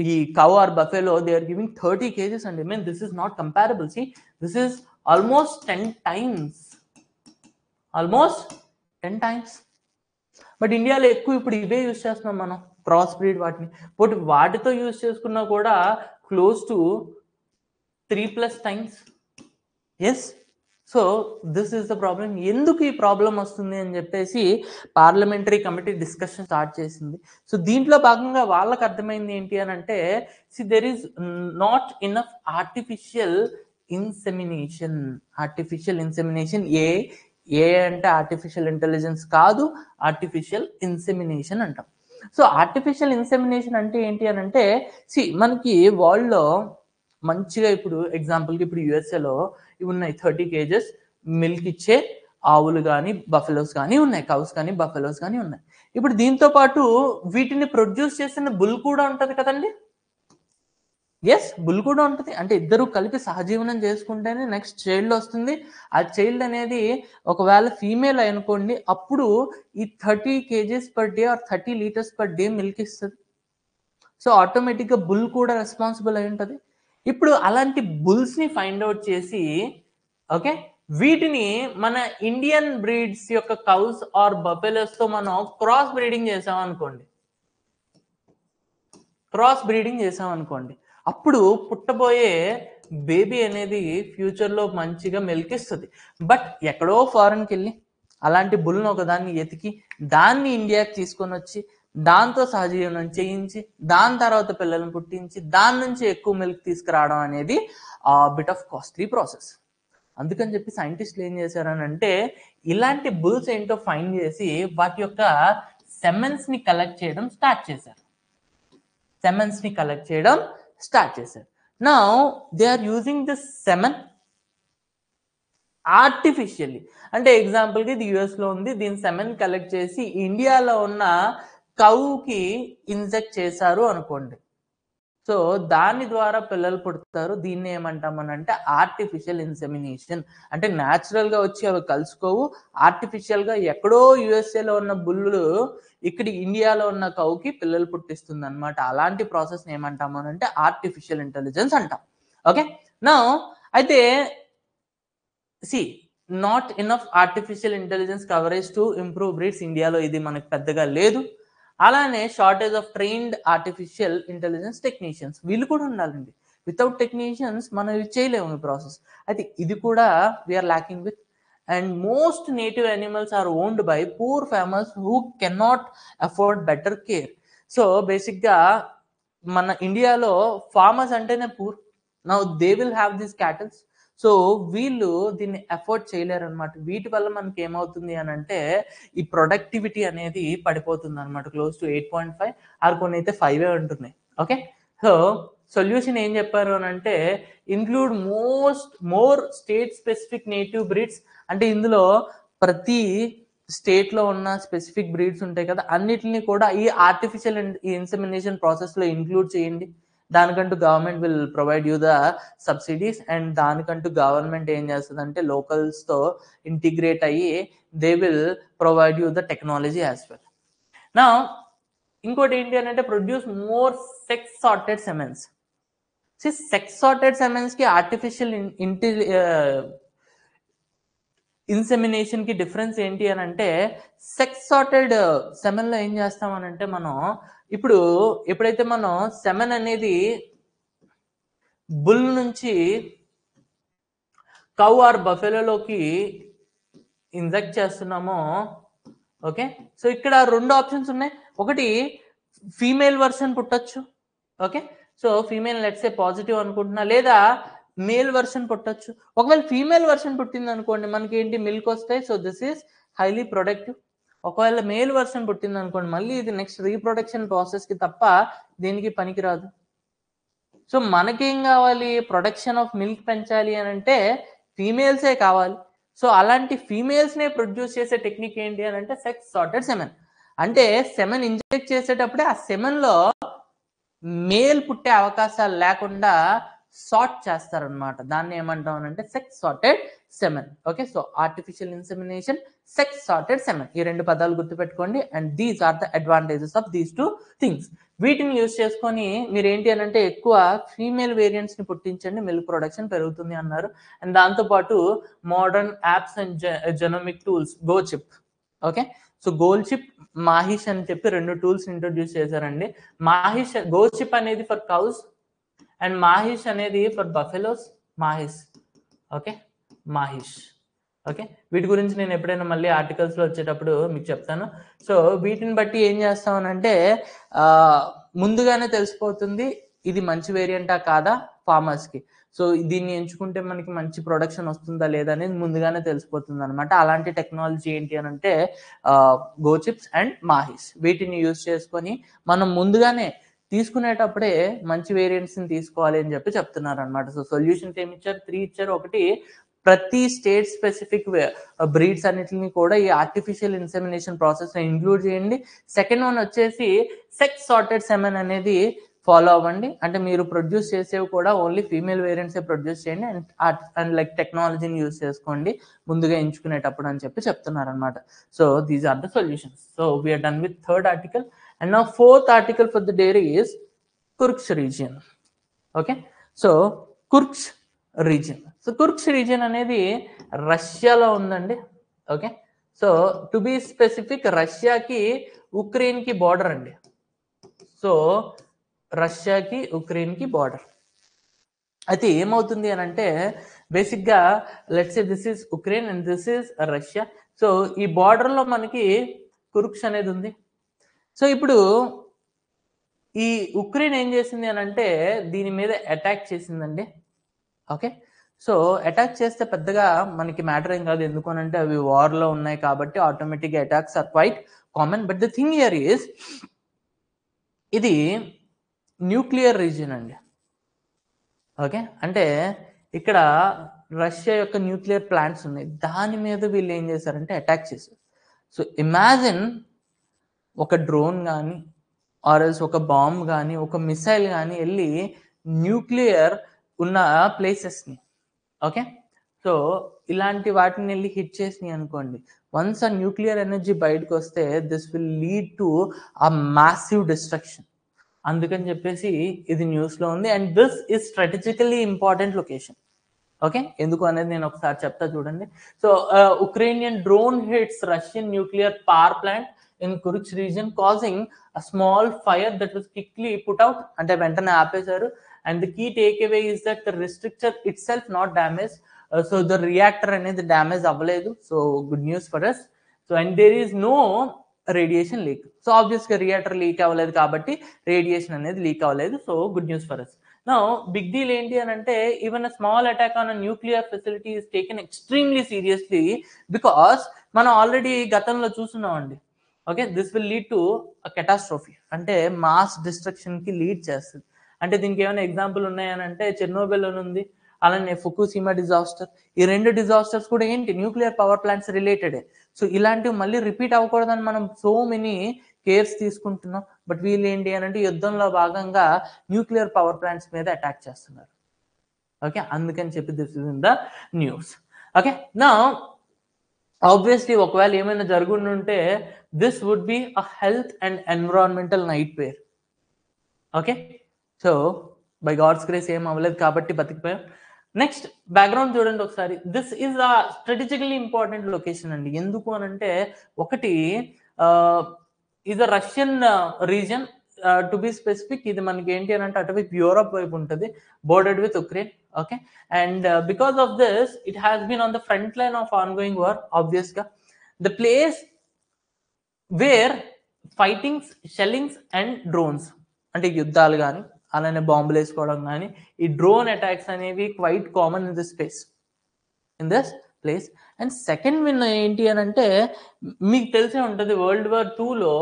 S1: ఈ cow or buffalo they are giving 30 KGs అండి. Mean this is not comparable. This is almost 10 times. Almost 10 times. But ఇండియాలో ఎక్కువ ఇప్పుడు ఇవే యూజ్ చేస్తున్నాం మనం. క్రాస్ బ్రీడ్ వాటిని. బట్ వాటితో యూజ్ చేసుకున్నా కూడా close to 3+ times. Yes. So, this is the problem. ఎందుకు ఈ ప్రాబ్లమ్ వస్తుంది అని చెప్పేసి పార్లమెంటరీ కమిటీ డిస్కషన్ స్టార్ట్ చేసింది. సో, దీంట్లో భాగంగా వాళ్ళకి అర్థమైంది ఏంటి అనంటే, there is not enough artificial insemination. Artificial insemination ఏ అంటే ఆర్టిఫిషియల్ ఇంటెలిజెన్స్ కాదు. ఆర్టిఫిషియల్ ఇన్సెమినేషన్ అంటాం. సో, ఆర్టిఫిషియల్ ఇన్సెమినేషన్ అంటే ఏంటి అనంటే, మనకి వరల్డ్‌లో మంచిగా ఇప్పుడు ఎగ్జాంపుల్‌కి ఇప్పుడు యూఎస్ఏలో ఇవి ఉన్నాయి 30 కేజెస్ మిల్క్ ఇచ్చే ఆవులు గాని, బఫెలోస్ గాని ఉన్నాయి. కౌస్ కానీ, బఫెలోస్ గాని ఉన్నాయి. ఇప్పుడు దీంతో పాటు వీటిని ప్రొడ్యూస్ చేసిన బుల్ కూడా ఉంటది కదండీ! యెస్. బుల్ కూడా ఉంటది. అంటే ఇద్దరు కలిపి సహజీవనం చేసుకుంటేనే నెక్స్ట్ చైల్డ్ వస్తుంది. ఆ చైల్డ్ అనేది ఒకవేళ ఫీమేల్ అనుకోండి, అప్పుడు ఈ 30 kgs per day or 30 litres per day milk ఇస్తది. సో, ఆటోమేటిక్‌గా బుల్ కూడా రెస్పాన్సిబుల్ అయి ఉంటది. ఇప్పుడు అలాంటి బుల్స్‌ని ఫైండ్ ఔట్ చేసి ఓకే. వీటిని మన ఇండియన్ బ్రీడ్స్ యొక్క కౌస్ ఆర్ బఫెలోస్‌తో మనం క్రాస్ బ్రీడింగ్ చేసామనుకోండి. క్రాస్ బ్రీడింగ్ చేసామనుకోండి. అప్పుడు పుట్టబోయే బేబీ అనేది ఫ్యూచర్‌లో మంచిగా మిల్క్ ఇస్తది. బట్ ఎక్కడో ఫారెన్‌కెళ్ళి అలాంటి బుల్‌ని ఒకదాన్ని ఎతికి, దాన్ని ఇండియాకి తీసుకొనొచ్చి, దాంతో సహజీవనం చేయించి, దాని తర్వాత పిల్లల్ని పుట్టించి, దాని నుంచి ఎక్కువ మిల్క్ తీసుకురావడం అనేది బిట్ ఆఫ్ కాస్ట్‌లీ ప్రాసెస్. అందుకని చెప్పి సైంటిస్ట్‌లు ఏం చేశారనంటే, ఇలాంటి బుల్స్ ఏంటో ఫైండ్ చేసి, వాటి యొక్క సెమెన్స్‌ని కలెక్ట్ చేయడం స్టార్ట్ చేశారు. సెమెన్స్‌ని కలెక్ట్ చేయడం స్టార్ట్ చేశారు. Now they are using this semen artificially. అంటే ఎగ్జాంపుల్‌కి ఇది యూఎస్‌లో ఉంది. దీని సెమెన్ కలెక్ట్ చేసి ఇండియాలో ఉన్న కౌకి ఇంజెక్ట్ చేశారు అనుకోండి. సో, దాని ద్వారా పిల్లలు పుడతారు. దీన్ని ఏమంటామనంటే ఆర్టిఫిషియల్ ఇన్సెమినేషన్. అంటే న్యాచురల్‌గా వచ్చి అవి కలుసుకోవు. ఆర్టిఫిషియల్‌గా ఎక్కడో యూఎస్ఏలో ఉన్న బుల్లులు ఇక్కడ ఇండియాలో ఉన్న కౌకి పిల్లలు పుట్టిస్తుందన్నమాట. అలాంటి ప్రాసెస్‌ని ఏమంటామనంటే ఆర్టిఫిషియల్ ఇంటెలిజెన్స్ అంటాం. ఓకే. నౌ అయితే see not enough artificial intelligence coverage to improve breeds. ఇండియాలో ఇది మనకు పెద్దగా లేదు. అలానే shortage of trained artificial intelligence technicians వీళ్ళు కూడా ఉండాలండి. వితౌట్ టెక్నీషియన్స్ మనం ఇది చేయలేము ఈ ప్రాసెస్. అయితే ఇది కూడా we are lacking with. And most native animals are owned by poor farmers who cannot afford better care. So బేసిక్గా మన ఇండియాలో ఫార్మర్స్ అంటేనే poor. Now they will have these cattles. So వీళ్ళు దీన్ని అఫోర్డ్ చేయలేరనమాట. వీటి వల్ల మనకి ఏమవుతుంది అని అంటే ఈ ప్రొడక్టివిటీ అనేది పడిపోతుంది అనమాట. క్లోజ్ టు 8.5 ఆర్ కొన్ని అయితే 5 ఉంటున్నాయి. ఓకే. సో సొల్యూషన్ ఏం చెప్పారు అని అంటే include more state specific native breeds. అంటే ఇందులో ప్రతి స్టేట్ లో ఉన్న స్పెసిఫిక్ బ్రీడ్స్ ఉంటాయి కదా, అన్నిటిని కూడా ఈ ఆర్టిఫిషియల్ ఇన్సెమినేషన్ ప్రాసెస్ లో ఇంక్లూడ్ చేయండి. దానికంటూ government will provide you the subsidies. And దానికంటూ గవర్నమెంట్ ఏం చేస్తుందంటే లోకల్స్ తో ఇంటిగ్రేట్ అయ్యి they will provide you the technology as well. నా ఇంకోటి ఏంటి అని అంటే produce more sex sorted semens. Sex sorted semens కి ఆర్టిఫిషియల్ ఇన్సెమినేషన్ కి డిఫరెన్స్ ఏంటి అని అంటే సెక్స్ సార్టెడ్ సెమెన్ లో ఏం చేస్తాం అని అంటే మనం ఇప్పుడు ఎప్పుడైతే మనం సెమెన్ అనేది బుల్ నుంచి కౌ ఆర్ బఫెలోలోకి ఇంజెక్ట్ చేస్తున్నామో ఓకే. సో ఇక్కడ రెండు ఆప్షన్స్ ఉన్నాయి. ఒకటి ఫీమేల్ వర్షన్ పుట్టొచ్చు. Okay, so female let's say positive అనుకుంటున్నా, లేదా మేల్ వర్షన్ పుట్టొచ్చు. ఒకవేళ ఫీమేల్ వర్షన్ పుట్టింది అనుకోండి, మనకి ఏంటి మిల్క్ వస్తాయి. So this is highly productive. ఒకవేళ మేల్ వర్షన్ పుట్టింది అనుకోండి, మళ్ళీ ఇది నెక్స్ట్ రీప్రొడక్షన్ ప్రాసెస్ కి తప్ప దేనికి పనికిరాదు. సో మనకేం కావాలి, ప్రొడక్షన్ ఆఫ్ మిల్క్ పెంచాలి అని అంటే ఫీమేల్సే కావాలి. సో అలాంటి ఫీమేల్స్ నే ప్రొడ్యూస్ చేసే టెక్నిక్ ఏంటి అని అంటే సెక్స్ సార్టెడ్ సెమెన్. అంటే సెమెన్ ఇంజెక్ట్ చేసేటప్పుడే ఆ సెమెన్ లో మేల్ పుట్టే అవకాశాలు లేకుండా సార్ట్ చేస్తారనమాట. దాన్ని ఏమంటాం అంటే sex sorted semen. Okay, so artificial insemination, sex sorted semen, ఈ రెండు పదాలు గుర్తుపెట్టుకోండి. And these are the advantages of these two things. వీటిని యూజ్ చేసుకొని మీరు ఏంటి అని అంటే ఎక్కువ ఫీమేల్ వేరియంట్స్ ని పుట్టించండి, మిల్క్ ప్రొడక్షన్ పెరుగుతుంది అన్నారు. అండ్ దాంతోపాటు modern apps and genomic tools, GauChip. Okay, so GauChip, Mahish అని చెప్పి రెండు టూల్స్ ఇంట్రొడ్యూస్ చేశారండి. మాహిష్, గోచిప్ అనేది ఫర్ కౌస్ అండ్ మాహిష్ అనేది ఫర్ బఫెలోస్. మాహిష్, ఓకే, మాహిష్. ఓకే, వీటి గురించి నేను ఎప్పుడైనా మళ్ళీ ఆర్టికల్స్ లో వచ్చేటప్పుడు మీకు చెప్తాను. సో వీటిని బట్టి ఏం చేస్తామనంటే ముందుగానే తెలిసిపోతుంది ఇది మంచి వేరియంటా కాదా ఫార్మర్స్ కి. సో దీన్ని ఎంచుకుంటే మనకి మంచి ప్రొడక్షన్ వస్తుందా లేదా అనేది ముందుగానే తెలిసిపోతుంది అనమాట. అలాంటి టెక్నాలజీ ఏంటి అని అంటే గోచిప్స్ అండ్ మాహిష్. వీటిని యూజ్ చేసుకొని మనం ముందుగానే తీసుకునేటప్పుడే మంచి వేరియంట్స్ ని తీసుకోవాలి అని చెప్పి చెప్తున్నారు అనమాట. సో సొల్యూషన్స్ ఏమి ఇచ్చారు, 3 ఇచ్చారు. ఒకటి, ప్రతి స్టేట్ స్పెసిఫిక్ బ్రీడ్స్ అన్నిటిని కూడా ఈ ఆర్టిఫిషియల్ ఇన్సెమినేషన్ ప్రాసెస్ లో ఇంక్లూడ్ చేయండి. సెకండ్ వన్ వచ్చేసి సెక్స్ సార్టెడ్ సెమెన్ అనేది ఫాలో అవ్వండి. అంటే మీరు ప్రొడ్యూస్ చేసేవి కూడా ఓన్లీ ఫీమేల్ వేరియంట్స్ ప్రొడ్యూస్ చేయండి అండ్ లైక్ టెక్నాలజీని యూజ్ చేసుకోండి ముందుగా ఎంచుకునేటప్పుడు అని చెప్పి చెప్తున్నారు అనమాట. So these are the solutions. So we're done with third article. And now fourth article for the day is Kursk region. Okay, so Kursk region. So Kursk region అనేది రష్యాలో ఉందండి. Okay, so to be specific రష్యాకి Ukraine కి border అండి. సో రష్యాకి Ukraine కి border. అయితే ఏమవుతుంది అని అంటే బేసిక్ గా let's say this is Ukraine and this is Russia. So ఈ బార్డర్ లో మనకి కుర్క్స్ అనేది ఉంది. సో ఇప్పుడు ఈ ఉక్రెయిన్ ఏం చేసింది అని అంటే దీని మీద అటాక్ చేసిందండి. ఓకే, సో అటాక్ చేస్తే పెద్దగా మనకి మ్యాటర్ ఏం కాదు, ఎందుకు అంటే అవి వార్ లో ఉన్నాయి కాబట్టి automatic attacks are quite common. But the thing here is ఇది న్యూక్లియర్ రీజియన్ అండి. ఓకే, అంటే ఇక్కడ రష్యా యొక్క న్యూక్లియర్ ప్లాంట్స్ ఉన్నాయి, దాని మీద వీళ్ళు ఏం చేశారంటే అటాక్ చేశారు. సో ఇమాజిన్ ఒక డ్రోన్ కానీ ఆర్ఎల్స్ ఒక బాంబ్ కానీ ఒక మిసైల్ కానీ వెళ్ళి న్యూక్లియర్ ఉన్న ప్లేసెస్ని, ఓకే, సో ఇలాంటి వాటిని వెళ్ళి హిట్ చేసినాయి అనుకోండి, వన్స్ ఆ న్యూక్లియర్ ఎనర్జీ బయటకు వస్తే this will lead to a massive destruction. అందుకని చెప్పేసి ఇది న్యూస్లో ఉంది. And this is strategically important location. Okay, ఎందుకు అనేది నేను ఒకసారి చెప్తా చూడండి. So Ukrainian drone hits Russian nuclear power plant in Kursk region causing a small fire that was quickly put out. అంటే వెంటనే ఆపేశారు. And the key take away is that the restrictor itself not damage. So the reactor అనేది damage అవ్వలేదు. So good news for us. So and there is no radiation leak. So obvious గా reactor leak అవ్వలేదు కాబట్టి radiation అనేది leak అవ్వలేదు. So good news for us. Now big deal ఏంటి అని అంటే even a small attack on a nuclear facility is taken extremely seriously because మనం already గతంలో చూస్తున్నామండి. Okay, this will lead to a catastrophe, అంటే mass destruction కి lead చేస్తుంది. అంటే దీనికి ఏమైనా ఎగ్జాంపుల్ ఉన్నాయని అంటే చెర్నోబిల్ అని ఉంది, అలానే ఫుకుషిమా డిజాస్టర్. ఈ రెండు డిజాస్టర్స్ కూడా ఏంటి nuclear power plants related. So ఇలాంటివి మళ్ళీ రిపీట్ అవ్వకూడదని మనం సో మెనీ కేర్స్ తీసుకుంటున్నాం. బట్ వీళ్ళు ఏంటి అని అంటే యుద్ధంలో భాగంగా న్యూక్లియర్ పవర్ ప్లాంట్స్ మీద అటాక్ చేస్తున్నారు. ఓకే, అందుకని చెప్పి this is in the news. Okay, నా ఆబ్వియస్లీ ఒకవేళ ఏమైనా జరుగుంటే this would be a health and environmental nightmare. Okay, so by God's grace ఏం అవ్వలేదు కాబట్టి బతికిపోయాం. నెక్స్ట్ బ్యాక్గ్రౌండ్ చూడండి ఒకసారి. This is a strategically important location అండి. ఎందుకు అని అంటే ఒకటి ఇది Russian region, to be specific ఇది మనకి ఏంటి అని అంటే అటువైపు యూరోప్ వైపు ఉంటుంది, bordered with Ukraine. Okay, and because of this it has been on the front line of ongoing war. Obvious గా the place where fightings, shellings and drones, అంటే యుద్ధాలు కానీ అలానే బాంబులు వేసుకోవడం కానీ ఈ డ్రోన్ అటాక్స్ అనేవి quite common in this place. And second win ఏంటి అని అంటే మీకు తెలిసే ఉంటుంది, World War IIలో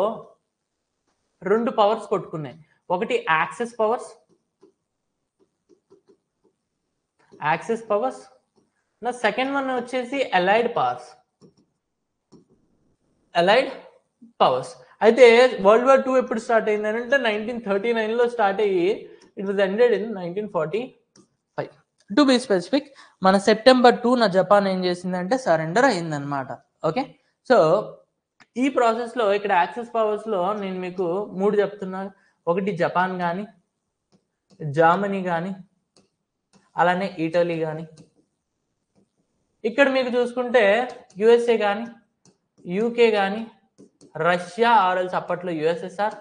S1: 2 పవర్స్ కొట్టుకున్నాయి. ఒకటి యాక్సిస్ పవర్స్, నా సెకండ్ వన్ వచ్చేసి అలైడ్ పవర్స్. అయితే World War II ఎప్పుడు స్టార్ట్ అయింది అని అంటే 1939లో స్టార్ట్ అయ్యి it was ended in 1945. To be specific, మన September 2న జపాన్ ఏం చేసిందంటే సరెండర్ అయిందనమాట. ఓకే, సో ఈ ప్రాసెస్లో ఇక్కడ యాక్సిస్ పవర్స్లో నేను మీకు 3 చెప్తున్నా. ఒకటి జపాన్ కానీ, జర్మనీ కానీ, అలానే ఇటలీ కానీ. ఇక్కడ మీకు చూసుకుంటే యుఎస్ఏ కానీ, యూకే కానీ, రష్యా ఆర్ఎల్స్ అప్పట్లో యుఎస్ఎస్ఆర్,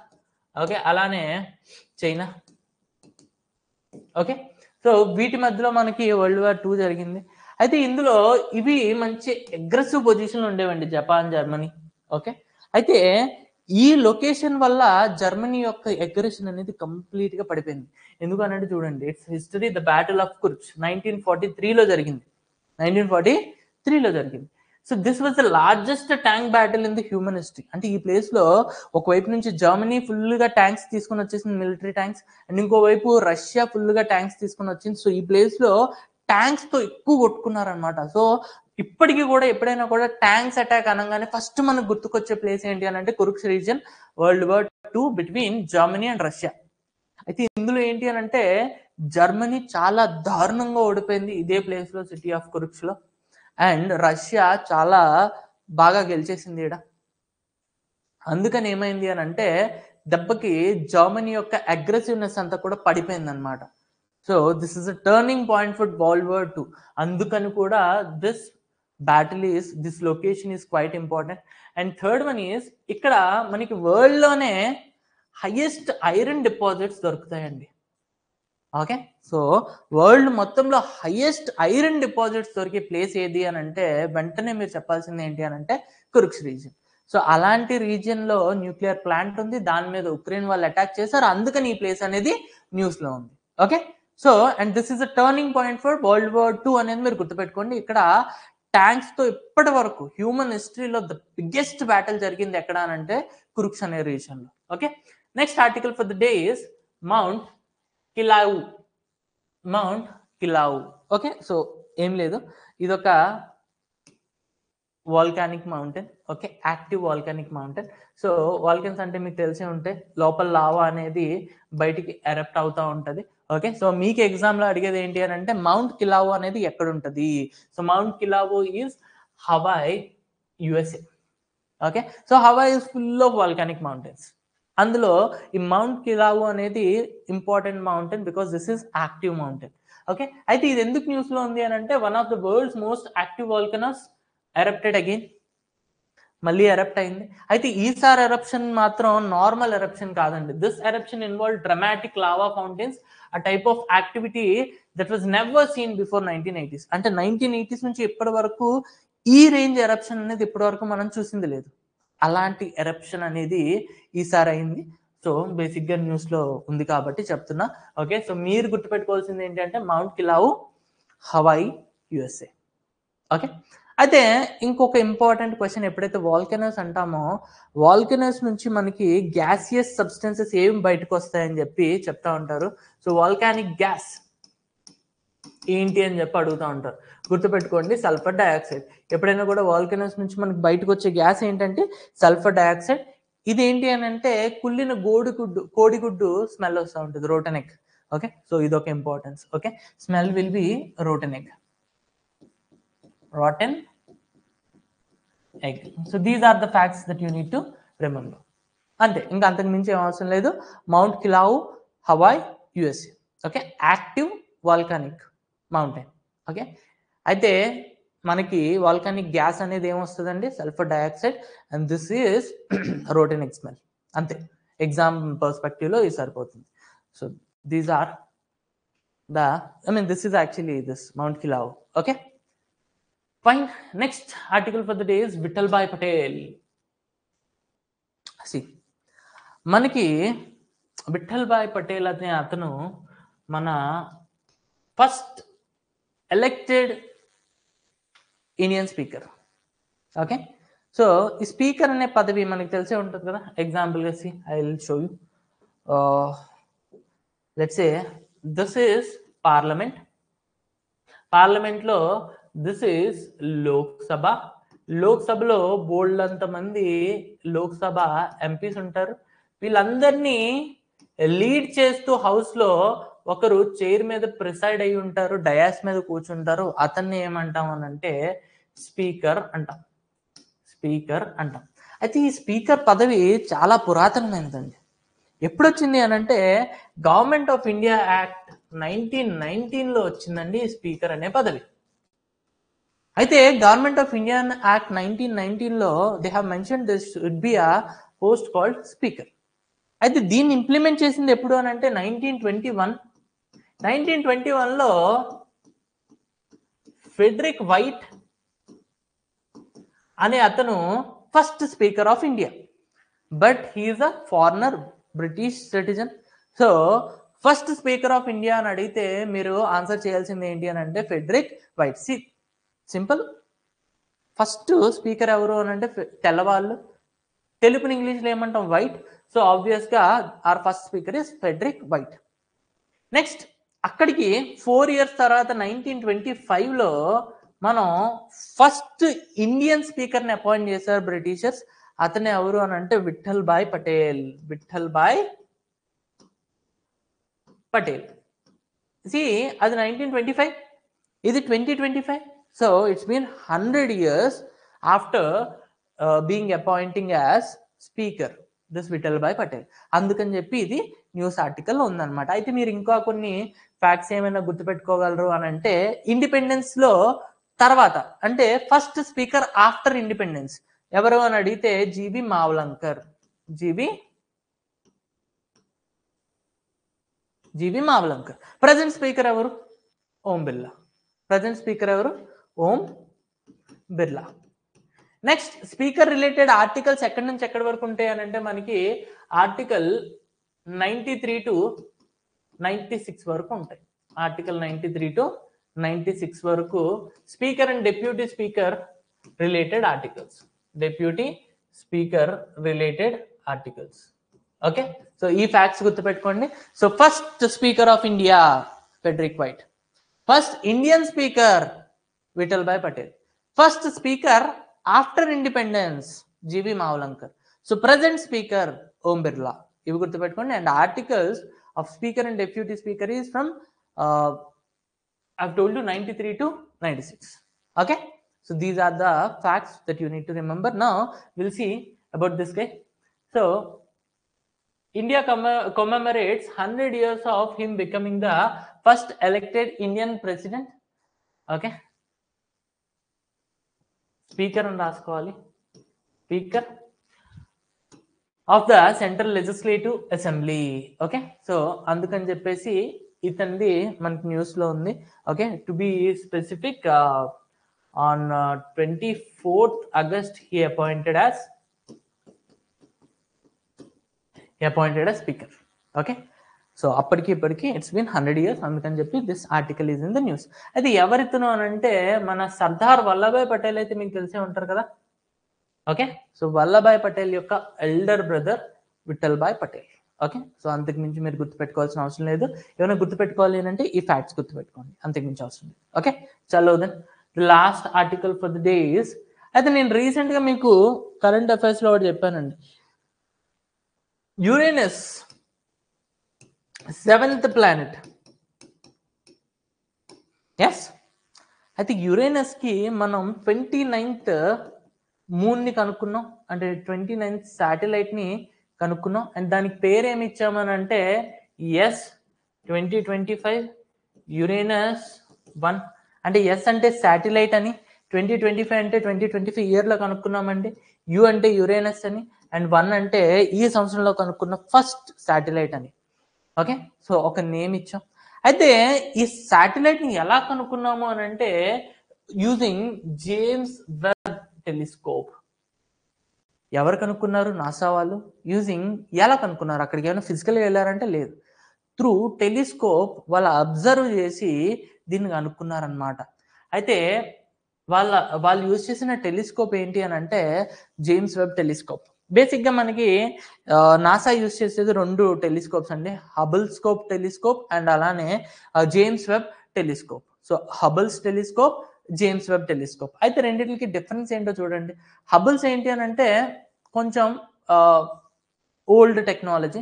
S1: ఓకే, అలానే చైనా. ఓకే, సో వీటి మధ్యలో మనకి World War II జరిగింది. అయితే ఇందులో ఇవి మంచి అగ్రెసివ్ పొజిషన్ ఉండేవండి, జపాన్, జర్మనీ. ఓకే, అయితే ఈ లొకేషన్ వల్ల జర్మనీ యొక్క అగ్రెషన్ అనేది కంప్లీట్ గా పడిపోయింది. ఎందుకనంటే చూడండి, it's history, the battle of Kursk 1943లో జరిగింది. So this was the largest tank battle in the human history. అంటే ఈ ప్లేస్ లో ఒకవైపు నుంచి జర్మనీ ఫుల్ గా ట్యాంక్స్ తీసుకుని వచ్చేసింది, మిలిటరీ ట్యాంక్స్, అండ్ ఇంకోవైపు రష్యా ఫుల్ గా ట్యాంక్స్ తీసుకుని వచ్చింది. సో ఈ ప్లేస్ లో ట్యాంక్స్ తో ఎక్కువ కొట్టుకున్నారనమాట. సో ఇప్పటికీ కూడా ఎప్పుడైనా కూడా ట్యాంక్స్ అటాక్ అనగానే ఫస్ట్ మనకు గుర్తుకొచ్చే ప్లేస్ ఏంటి అని అంటే Kursk region, World War II between Germany and Russia. అయితే ఇందులో ఏంటి అని అంటే జర్మనీ చాలా దారుణంగా ఓడిపోయింది ఇదే ప్లేస్ లో, సిటీ ఆఫ్ కురుక్ష్ లో. అండ్ రష్యా చాలా బాగా గెలిచేసింది ఈడ. అందుకని ఏమైంది అని అంటే దెబ్బకి జర్మనీ యొక్క అగ్రెసివ్నెస్ అంతా కూడా పడిపోయింది అనమాట. So this is a turning point for World War II. అందుకని కూడా this location is quite important. And third one is, ఇక్కడ మనకి వరల్డ్ లోనే హైయెస్ట్ ఐరన్ డిపాజిట్స్ దొరుకుతాయండి. ఓకే, సో వరల్డ్ మొత్తంలో హైయెస్ట్ ఐరన్ డిపాజిట్స్ దొరికే ప్లేస్ ఏది అని అంటే వెంటనే మీరు చెప్పాల్సింది ఏంటి అని అంటే కురుక్ష రీజియన్. సో అలాంటి రీజియన్ లో న్యూక్లియర్ ప్లాంట్ ఉంది, దాని మీద ఉక్రెయిన్ వాళ్ళు అటాక్ చేశారు, అందుకని ఈ ప్లేస్ అనేది న్యూస్ లో ఉంది. Okay, so and this is a turning point for World War II అనేది మీరు గుర్తుపెట్టుకోండి. ఇక్కడ ట్యాంక్స్ తో ఇప్పటి వరకు హ్యూమన్ హిస్టరీలో ద బిగ్గెస్ట్ బ్యాటిల్ జరిగింది ఎక్కడ అని అంటే కురుక్ష అనే రీజియన్ లో. Okay, next article for the day is mount Kilauea. Okay, so ఏం లేదు, ఇదొక volcanic mountain. Okay, active volcanic mountain. So volcanoes అంటే మీకు తెలిసే ఉంటే లోపల లావా అనేది బయటికి ఎరప్ట్ అవుతూ ఉంటది. ఓకే, సో మీకు ఎగ్జామ్ లో అడిగేది ఏంటి అని అంటే మౌంట్ కిలావు అనేది ఎక్కడ ఉంటది. So mount Kilauea is Hawaii, USA. Okay, so Hawaii is full of volcanic mountains. అందులో ఈ మౌంట్ కిలావు అనేది important mountain because this is active mountain. Okay, అయితే ఇది ఎందుకు న్యూస్ లో ఉంది అని అంటే one of the world's most active volcanoes erupted again, మళ్ళీ ఎరప్ట్ అయింది. అయితే ఈసారి ఎరప్షన్ మాత్రం నార్మల్ ఎరప్షన్ కాదండి. This eruption involve dramatic lava fountains, a type of activity that was never seen before 1980s. అంటే 1980s నుంచి ఇప్పటి వరకు ఈ రేంజ్ ఎరప్షన్ అనేది ఇప్పటి వరకు మనం చూసింది లేదు. అలాంటి ఎరప్షన్ అనేది ఈసారి అయింది. సో బేసిక్ గా న్యూస్ లో ఉంది కాబట్టి చెప్తున్నా. ఓకే, సో మీరు గుర్తుపెట్టుకోవాల్సింది ఏంటంటే మౌంట్ కిలావు, హవాయి, యుఎస్ఏ. ఓకే, అయితే ఇంకొక ఇంపార్టెంట్ క్వశ్చన్, ఎప్పుడైతే వాల్కనోస్ అంటామో వాల్కనోస్ నుంచి మనకి గ్యాసియస్ సబ్స్టెన్సెస్ ఏం బయటకు వస్తాయని చెప్పి చెప్తా ఉంటారు. సో వాల్కానిక్ గ్యాస్ ఏంటి అని చెప్పి అడుగుతూ ఉంటారు. గుర్తుపెట్టుకోండి, సల్ఫర్ డయాక్సైడ్. ఎప్పుడైనా కూడా వాల్కనోస్ నుంచి మనకి బయటకు వచ్చే గ్యాస్ ఏంటంటే సల్ఫర్ డయాక్సైడ్. ఇది ఏంటి అని అంటే కుళ్ళిన కోడిగుడ్డు స్మెల్ వస్తూ ఉంటుంది, రోటన్ ఎగ్. ఓకే, సో ఇదొక importance. Okay, smell will be rotten egg, rotten egg. So these are the facts that you need to remember. అంతే, ఇంకా అంతకు మించి ఏం అవసరం లేదు. Mount Kilauea, Hawaii, USA. Okay, active volcanic mountain. Okay, అయితే మనకి వాల్కానిక్ గ్యాస్ అనేది ఏమొస్తుందండి, sulphur dioxide, and this is rotten egg smell. అంతే, ఎగ్జామ్ పర్స్పెక్టివ్ లో ఇది సరిపోతుంది. So these are this is actually this Mount Kilau. Okay, fine. Next article for the day is Vittalbhai Patel. See, మనకి విఠల్ భాయ్ పటేల్ అనే అతను మన first elected Indian speaker. Okay, so ఈ speaker అనే పదవి మనకి తెలిసే ఉంటుంది కదా. ఎగ్జాంపుల్గా see I will show you. Let's say this is parliament. పార్లమెంట్లో దిస్ ఈస్ లోక్సభ. లోక్సభలో బోల్డ్ అంతమంది లోక్సభ ఎంపీస్ ఉంటారు. వీళ్ళందరినీ లీడ్ చేస్తూ హౌస్లో ఒకరు చైర్ మీద ప్రిసైడ్ అయి ఉంటారు, డయాస్ మీద కూర్చుంటారు. అతన్ని ఏమంటాం అని అంటే స్పీకర్ అంటాం. స్పీకర్ అంటాం. అయితే ఈ స్పీకర్ పదవి చాలా పురాతనమైనదండి. ఎప్పుడు వచ్చింది అని అంటే గవర్నమెంట్ ఆఫ్ ఇండియా యాక్ట్ 1919లో వచ్చిందండి స్పీకర్ అనే పదవి. అయితే గవర్నమెంట్ ఆఫ్ ఇండియా యాక్ట్ 1919లో they have mention this would be a post called speaker. అయితే దీన్ని ఇంప్లిమెంట్ చేసింది ఎప్పుడు అని అంటే 1921లో ఫెడరిక్ వైట్ అనే అతను first speaker of India. But he is a foreigner, British citizen. So first speaker of India అని అడిగితే మీరు ఆన్సర్ చేయాల్సింది ఏంటి అని అంటే Frederick White. Simple. First speaker ఎవరు అని అంటే తెల్లవాళ్ళు. తెలుపుని ఇంగ్లీష్లో ఏమంటాం? వైట్. సో ఆబ్వియస్గా our first speaker is Frederick White. Next అక్కడికి 4 years తర్వాత 1925లో మనం ఫస్ట్ ఇండియన్ స్పీకర్ని అపాయింట్ చేశారు బ్రిటిషర్స్. అతనే ఎవరు అని అంటే విఠల్ భాయ్ పటేల్. విఠల్ భాయ్ పటేల్. అది 1925, ఇది 2025. So it's been 100 years after being appointing as speaker this Vithalbhai Patel. అందుకని చెప్పి ఇది న్యూస్ ఆర్టికల్ ఉందన్నమాట. అయితే మీరు ఇంకా కొన్ని ఫ్యాక్ట్స్ ఏమైనా గుర్తుపెట్టుకోగలరు అని అంటే ఇండిపెండెన్స్ లో తర్వాత అంటే ఫస్ట్ స్పీకర్ ఆఫ్టర్ ఇండిపెండెన్స్ ఎవరు అని అడిగితే G V Mavalankar. G V Mavalankar. Present speaker ఎవరు? ఓం బిర్లా. ప్రజెంట్ స్పీకర్ ఎవరు? Om Birla. Next speaker related articles ఎక్కడి నుంచి ఎక్కడి వరకు ఉంటాయి అని అంటే మనకి ఆర్టికల్ 93 to 96 వరకు ఉంటాయి. ఆర్టికల్ 93 to 96 వరకు speaker and deputy speaker related articles. Deputy speaker related articles. Okay, so ఈ ఫ్యాక్ట్స్ గుర్తుపెట్టుకోండి. So first speaker of India Frederick Whyte. First Indian speaker Vithalbhai Patel. First speaker after independence G V Mavalankar. So present speaker Om Birla. ఇవి గుర్తుపెట్టుకోండి. And articles of speaker and deputy speaker is from I've told you 93 to 96. Okay, so these are the facts that you need to remember. Now we'll see about this guy. So India commemorates 100 years of him becoming the first elected Indian president. Okay, speaker and raskoali, speaker of the Central Legislative Assembly. Okay, so andukani cheppesi ఇతంది మనకి news లో ఉంది. Okay, to be specific on 24th August he appointed as speaker. Okay, so అప్పటికి ఇప్పటికి it's been 100 years. అందుకని చెప్పి this article is in the news. అయితే ఎవరితను అని అంటే మన సర్దార్ వల్లభాయ్ పటేల్ అయితే మీకు తెలిసే ఉంటారు కదా. ఓకే, సో వల్లభాయ్ పటేల్ యొక్క ఎల్డర్ బ్రదర్ విఠల్ భాయ్ పటేల్. ఓకే, సో అంతకు మించి మీరు గుర్తుపెట్టుకోవాల్సిన అవసరం లేదు. ఏమైనా గుర్తుపెట్టుకోవాలి అంటే ఈ ఫ్యాక్ట్స్ గుర్తుపెట్టుకోండి, అంతకు మించి అవసరం లేదు. ఓకే, చలో then the last article for the day is. అయితే నేను రీసెంట్ గా మీకు కరెంట్ అఫైర్స్ లో ఒకటి చెప్పానండి. Uranus 7th planet. ఎస్, అయితే యురేనస్ కి మనం 29th మూన్ ని కనుక్కున్నాం. అంటే 29th శాటిలైట్ ని కనుక్కున్నాం. అండ్ దానికి పేరు ఏమి ఇచ్చామని అంటే ఎస్ 2025 యురేనస్ 1. అంటే ఎస్ అంటే శాటిలైట్ అని, 2025 అంటే 2025 ఇయర్లో కనుక్కున్నామండి. యు అంటే యురేనస్ అని, అండ్ 1 అంటే ఈ సంవత్సరంలో కనుక్కున్న ఫస్ట్ శాటిలైట్ అని. ఓకే, సో ఒక నేమ్ ఇచ్చాం. అయితే ఈ శాటిలైట్ ని ఎలా కనుక్కున్నాము అని అంటే యూజింగ్ జేమ్స్ వెబ్ టెలిస్కోప్. ఎవరు కనుక్కున్నారు? నాసా వాళ్ళు. యూజింగ్ ఎలా కనుక్కున్నారు? అక్కడికి ఏమైనా ఫిజికల్‌గా వెళ్లారంటే లేదు. త్రూ టెలిస్కోప్ వాళ్ళు అబ్జర్వ్ చేసి దీన్ని కనుక్కున్నారనమాట. అయితే వాళ్ళు యూజ్ చేసిన టెలిస్కోప్ ఏంటి అనంటే జేమ్స్ వెబ్ టెలిస్కోప్. బేసిక్‌గా మనకి నాసా యూజ్ చేసేది 2 టెలిస్కోప్స్ అండి. హబుల్ స్కోప్ టెలిస్కోప్ అండ్ అలానే James Webb telescope. So, Hubble's telescope, James Webb telescope. అయితే రెండిట్లకి డిఫరెన్స్ ఏంటో చూడండి. హబుల్స్ ఏంటి అనంటే కొంచెం ఆహ్, ఓల్డ్ టెక్నాలజీ.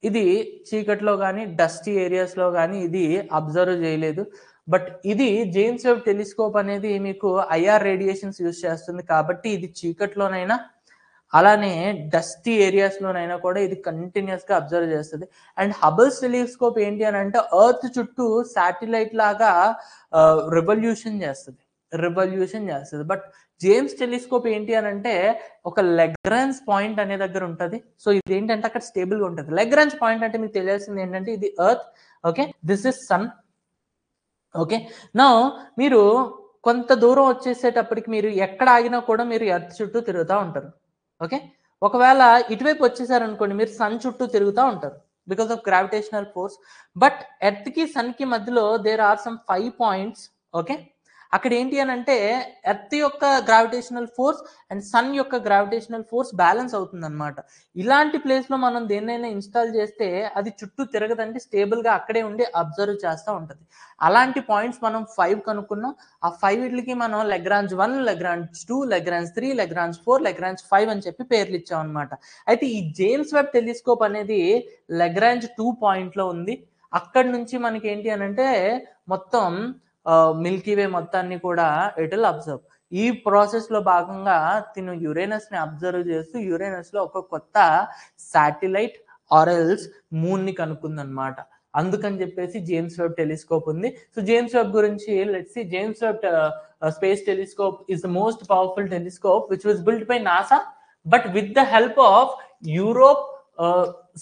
S1: ఇది చీకట్లో గాని, డస్టీ ఏరియాస్‌లో గాని ఇది అబ్జర్వ్ చేయలేదు. బట్ ఇది జేమ్స్ వెబ్ టెలిస్కోప్ అనేది మీకు ఐఆర్ రేడియేషన్స్ యూజ్ చేస్తుంది కాబట్టి ఇది చీకట్లోనైనా, అలానే డస్టీ ఏరియాస్‌లోనైనా కూడా ఇది కంటిన్యూయస్‌గా అబ్జర్వ్ చేస్తది. అండ్ హబుల్స్ టెలిస్కోప్ ఏంటి అనంటే ఎర్త్ చుట్టూ శాటిలైట్ లాగా రివల్యూషన్ చేస్తది. బట్ జేమ్స్ టెలిస్కోప్ ఏంటి అనంటే ఒక లెగ్రాంజ్ పాయింట్ అనే దగ్గర ఉంటది. సో, ఇదేంటంటే అక్కడ స్టేబుల్‌గా ఉంటది. లెగ్రాంజ్ పాయింట్ అంటే మీకు తెలియాల్సింది ఏంటంటే ఇది earth. Okay. This is sun. Okay. Now మీరు కొంత దూరం వచ్చేసేటప్పటికి మీరు ఎక్కడ ఆగినా కూడా మీరు ఎర్త్ చుట్టూ తిరుగుతా ఉంటారు. ఓకే. ఒకవేళ ఇటువైపు వచ్చేసారనుకోండి మీరు సన్ చుట్టూ తిరుగుతా ఉంటారు. Because of gravitational force. But ఎర్త్‌కి, సన్‌కి మధ్యలో there are some 5 points. Okay. అక్కడ ఏంటి అనంటే ఎర్త్ యొక్క గ్రావిటేషనల్ ఫోర్స్ అండ్ సన్ యొక్క గ్రావిటేషనల్ ఫోర్స్ బ్యాలెన్స్ అవుతుందన్నమాట. ఇలాంటి ప్లేస్‌లో మనం దేన్నైనా ఇన్‌స్టాల్ చేస్తే అది చుట్టూ తిరగదండి. స్టేబుల్‌గా అక్కడే ఉండి అబ్జర్వ్ చేస్తా ఉంటది. అలాంటి పాయింట్స్ మనం 5 కనుక్కున్నాం. ఆ 5 వీటిలకి మనం Lagrange 1, Lagrange 2, Lagrange 3, Lagrange 4, Lagrange 5 అని చెప్పి పేర్లు ఇచ్చామన్నమాట. అయితే ఈ జేమ్స్ వెబ్ టెలిస్కోప్ అనేది లెగ్రాంజ్ 2 పాయింట్‌లో ఉంది. అక్కడి నుంచి మనకి ఏంటి అనంటే మొత్తం మిల్కీ వే మొత్తాన్ని కూడా ఇట్ విల్ అబ్జర్వ్. ఈ ప్రాసెస్‌లో భాగంగా తిను యురేనస్‌ని అబ్జర్వ్ చేస్తూ యురేనస్‌లో ఒక కొత్త శాటిలైట్ ఆర్ ఎల్స్ మూన్‌ని కనుక్కుందన్నమాట. అందుకని చెప్పేసి జేమ్స్ వెబ్ టెలిస్కోప్ ఉంది. సో, జేమ్స్ వెబ్ గురించి let's see. James Webb space telescope is the most powerful telescope which was built by NASA but with the help of Europe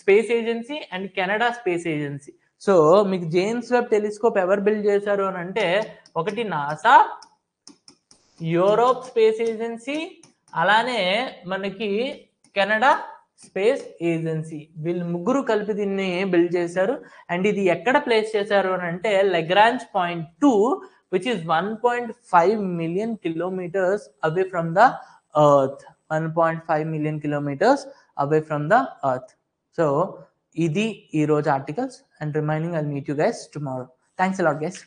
S1: space agency and Canada space agency. So, మీకు James Webb telescope ఎవరు build చేశారు అని అంటే ఒకటి NASA, Europe space agency, అలానే మనకి Canada space agency. వీళ్ళు ముగ్గురు కలిపి దీన్ని బిల్డ్ చేశారు. అండ్ ఇది ఎక్కడ ప్లేస్ చేశారు అని అంటే Lagrange point 2 which is 1.5 million kilometres away from the earth. 1.5 million kilometres away from the earth. So, ఇది ఈ రోజు articles and remaining I'll meet you guys tomorrow. Thanks a lot guys.